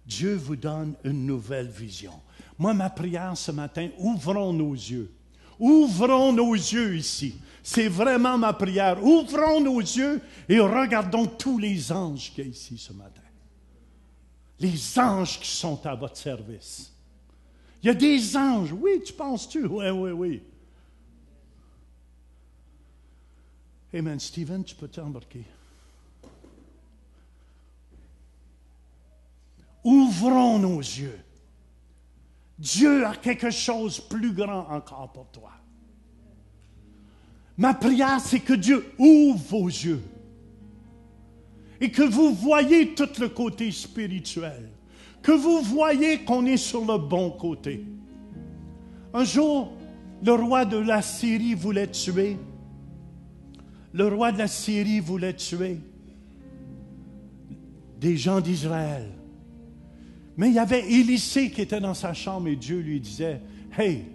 Dieu vous donne une nouvelle vision. Moi, ma prière ce matin, ouvrons nos yeux. Ouvrons nos yeux ici. C'est vraiment ma prière. Ouvrons nos yeux et regardons tous les anges qu'il y a ici ce matin. Les anges qui sont à votre service. Il y a des anges. Oui, tu penses-tu? Oui, oui, oui. Amen. Stephen, tu peux t'embarquer. Ouvrons nos yeux. Dieu a quelque chose de plus grand encore pour toi. Ma prière, c'est que Dieu ouvre vos yeux et que vous voyez tout le côté spirituel, que vous voyez qu'on est sur le bon côté. Un jour, le roi de la Syrie voulait tuer. Le roi de la Syrie voulait tuer des gens d'Israël. Mais il y avait Élisée qui était dans sa chambre et Dieu lui disait, « Hey,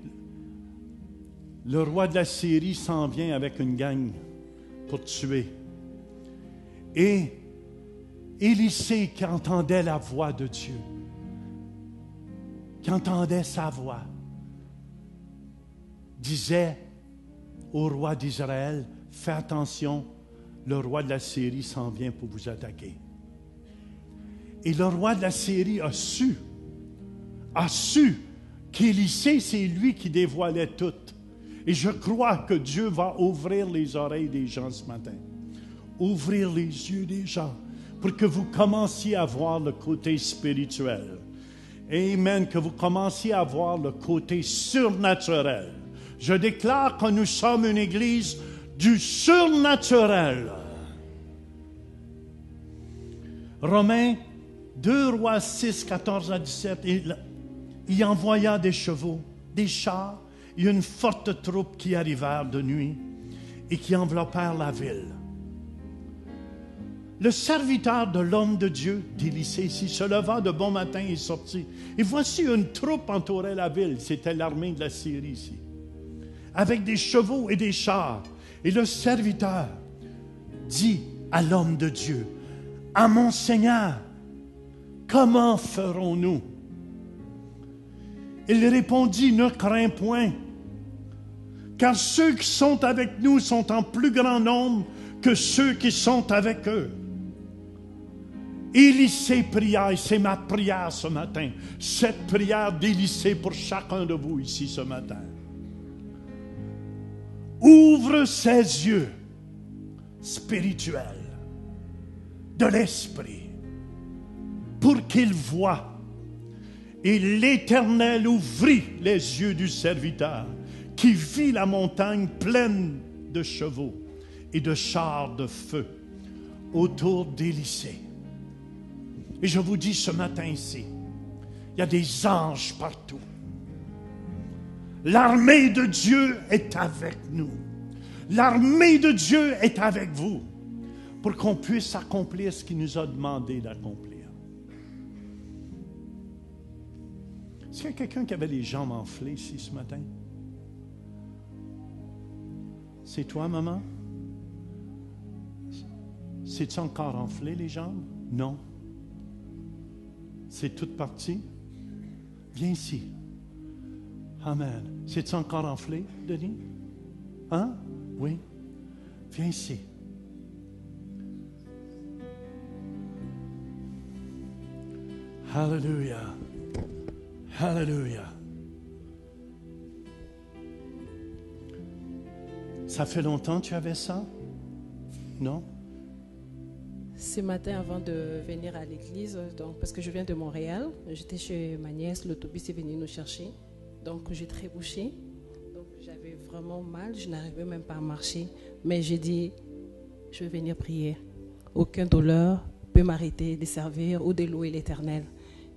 le roi de la Syrie s'en vient avec une gang pour te tuer. » Et Élisée qui entendait la voix de Dieu qui entendait sa voix, disait au roi d'Israël, fais attention, le roi de la Syrie s'en vient pour vous attaquer. Et le roi de la Syrie a su qu'Élisée, c'est lui qui dévoilait tout. Et je crois que Dieu va ouvrir les oreilles des gens ce matin. Ouvrir les yeux des gens pour que vous commenciez à voir le côté spirituel. Amen, que vous commenciez à voir le côté surnaturel. Je déclare que nous sommes une église du surnaturel. Romains 2 Rois 6, 14 à 17, il envoya des chevaux, des chars, et une forte troupe qui arrivèrent de nuit et qui enveloppèrent la ville. Le serviteur de l'homme de Dieu, d'Élisée, se leva de bon matin et sortit. Et voici une troupe entourait la ville. C'était l'armée de la Syrie ici. Avec des chevaux et des chars. Et le serviteur dit à l'homme de Dieu, « À mon Seigneur, comment ferons-nous? » Il répondit, « Ne crains point, car ceux qui sont avec nous sont en plus grand nombre que ceux qui sont avec eux. » Élisée pria, et c'est ma prière ce matin, cette prière d'Élisée pour chacun de vous ici ce matin. Ouvre ses yeux spirituels de l'esprit pour qu'il voie. Et l'Éternel ouvrit les yeux du serviteur qui vit la montagne pleine de chevaux et de chars de feu autour d'Élisée. Et je vous dis ce matin ici, il y a des anges partout. L'armée de Dieu est avec nous. L'armée de Dieu est avec vous pour qu'on puisse accomplir ce qu'il nous a demandé d'accomplir. Est-ce qu'il y a quelqu'un qui avait les jambes enflées ici ce matin? C'est toi, maman? C'est-tu encore enflé, les jambes? Non. C'est toute partie? Viens ici. Amen. C'est-tu encore enflé, Denis? Hein? Oui. Viens ici. Hallelujah. Hallelujah. Ça fait longtemps que tu avais ça? Non? Ce matin, avant de venir à l'église, donc, parce que je viens de Montréal, j'étais chez ma nièce, l'autobus est venu nous chercher. Donc, j'ai trébuché. Donc, j'avais vraiment mal, je n'arrivais même pas à marcher. Mais j'ai dit, je vais venir prier. Aucune douleur peut m'arrêter de servir ou de louer l'Éternel.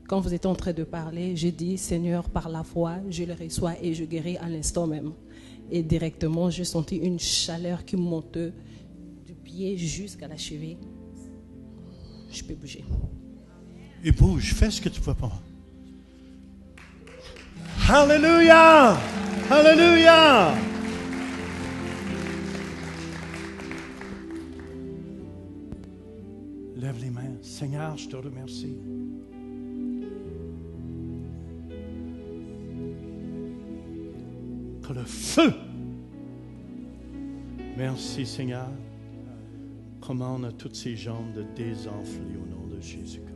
Quand vous étiez en train de parler, j'ai dit, Seigneur, par la foi, je le reçois et je guéris à l'instant même. Et directement, j'ai senti une chaleur qui monte du pied jusqu'à la cheville. Je peux bouger. Et bouge, fais ce que tu peux pas. Hallelujah! Hallelujah! Lève les mains. Seigneur, je te remercie. Que le feu. Merci, Seigneur. Commande à toutes ces jambes de désenfler au nom de Jésus-Christ.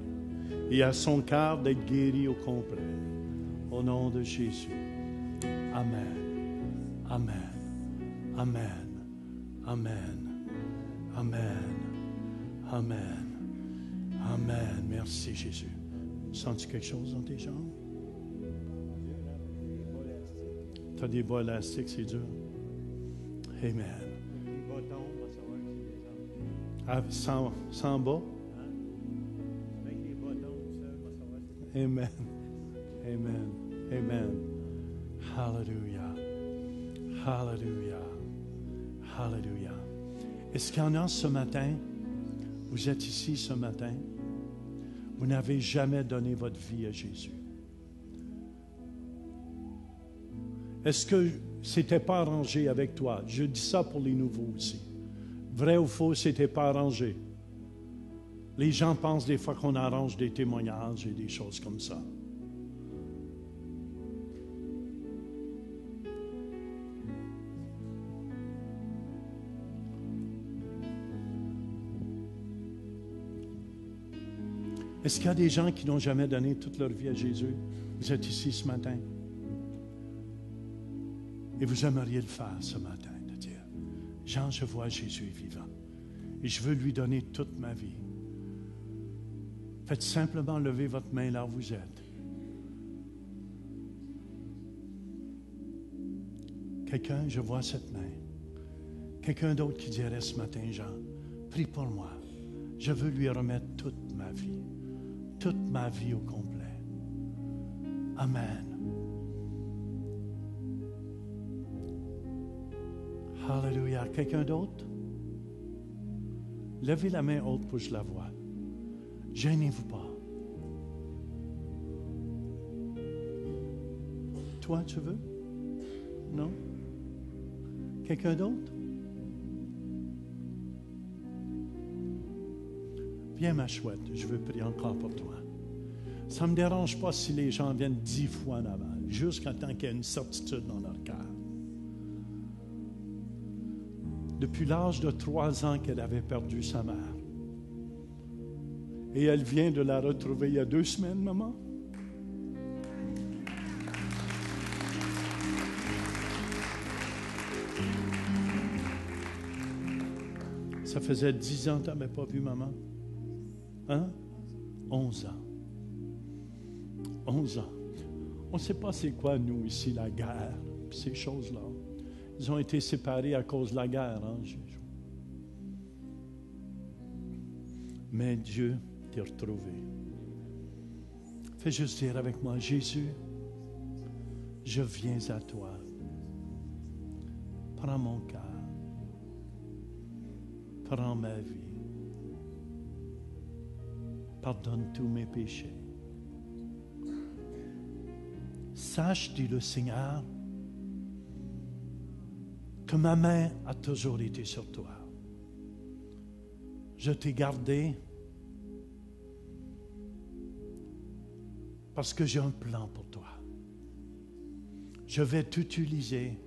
Et à son cœur d'être guéri au complet. Au nom de Jésus. Amen. Amen. Amen. Amen. Amen. Amen. Amen. Merci Jésus. Sens-tu quelque chose dans tes jambes? Tu as des bas élastiques, c'est dur. Amen. Ah, sans bas? Amen. Amen. Amen. Hallelujah. Hallelujah. Hallelujah. Est-ce qu'il y en a ce matin? Vous êtes ici ce matin. Vous n'avez jamais donné votre vie à Jésus. Est-ce que c'était pas arrangé avec toi? Je dis ça pour les nouveaux aussi. Vrai ou faux, c'était pas arrangé. Les gens pensent des fois qu'on arrange des témoignages et des choses comme ça. Est-ce qu'il y a des gens qui n'ont jamais donné toute leur vie à Jésus? Vous êtes ici ce matin. Et vous aimeriez le faire ce matin, de dire, Jean, je vois Jésus est vivant. Et je veux lui donner toute ma vie. Faites simplement lever votre main là où vous êtes. Quelqu'un, je vois cette main. Quelqu'un d'autre qui dirait ce matin, Jean, prie pour moi. Je veux lui remettre toute ma vie au complet. Amen. Alléluia. Quelqu'un d'autre? Levez la main haute pour que je la voie. Gênez-vous pas. Toi, tu veux? Non? Quelqu'un d'autre? Viens, ma chouette, je veux prier encore pour toi. Ça ne me dérange pas si les gens viennent 10 fois en avant, jusqu'à temps qu'il y ait une certitude dans leur cœur. Depuis l'âge de 3 ans qu'elle avait perdu sa mère. Et elle vient de la retrouver il y a 2 semaines, maman. Ça faisait 10 ans que tu n'avais pas vu maman. Hein? 11 ans. 11 ans. On ne sait pas c'est quoi, nous, ici, la guerre, ces choses-là. Ils ont été séparés à cause de la guerre, hein, Jésus. Mais Dieu t'a retrouvé. Fais juste dire avec moi, Jésus, je viens à toi. Prends mon cœur. Prends ma vie. Pardonne tous mes péchés. Sache, dit le Seigneur, que ma main a toujours été sur toi. Je t'ai gardé parce que j'ai un plan pour toi. Je vais t'utiliser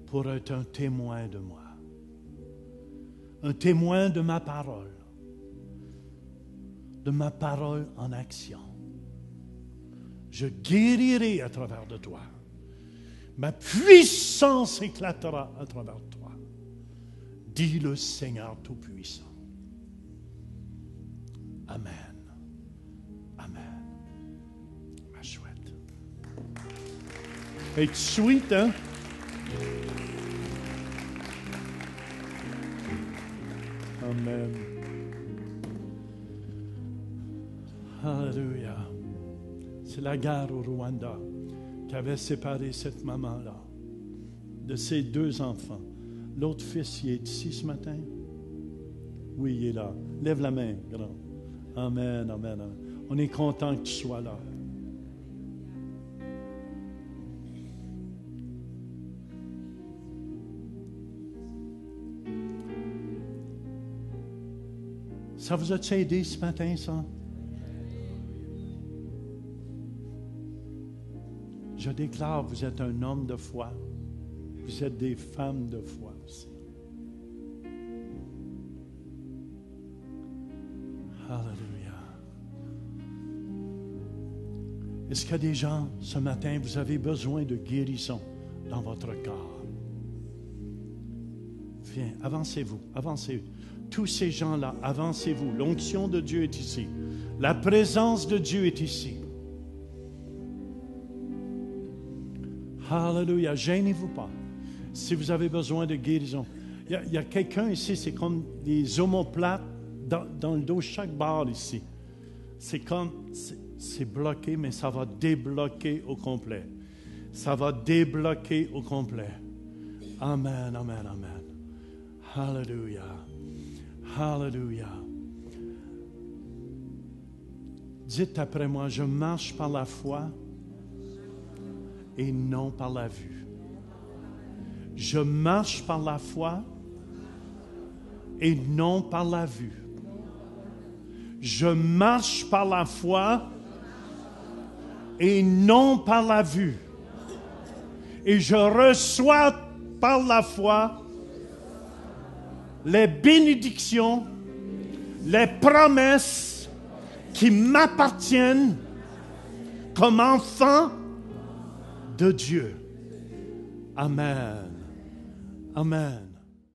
pour être un témoin de moi. Un témoin de ma parole en action. Je guérirai à travers de toi. Ma puissance éclatera à travers toi, dit le Seigneur Tout-Puissant. Amen. Amen. Ma chouette. Es-tu sweet, hein? Amen. Alléluia. C'est la guerre au Rwanda qui avait séparé cette maman-là de ses 2 enfants. L'autre fils, il est ici ce matin? Oui, il est là. Lève la main, grand. Amen, amen, amen. On est content que tu sois là. Ça vous a-t-il aidé ce matin, ça? Je déclare, vous êtes un homme de foi. Vous êtes des femmes de foi aussi. Alléluia. Est-ce qu'il y a des gens, ce matin, vous avez besoin de guérison dans votre corps? Viens, avancez-vous, avancez. Tous ces gens-là, avancez-vous. L'onction de Dieu est ici. La présence de Dieu est ici. Alléluia. Gênez-vous pas. Si vous avez besoin de guérison. Il y a quelqu'un ici, c'est comme des omoplates dans le dos, chaque barre ici. C'est comme, c'est bloqué, mais ça va débloquer au complet. Ça va débloquer au complet. Amen, amen, amen. Alléluia. Alléluia. Dites après moi, je marche par la foi et non par la vue. Je marche par la foi et non par la vue. Je marche par la foi et non par la vue. Et je reçois par la foi les bénédictions, les promesses qui m'appartiennent comme enfant de Dieu. Amen. Amen.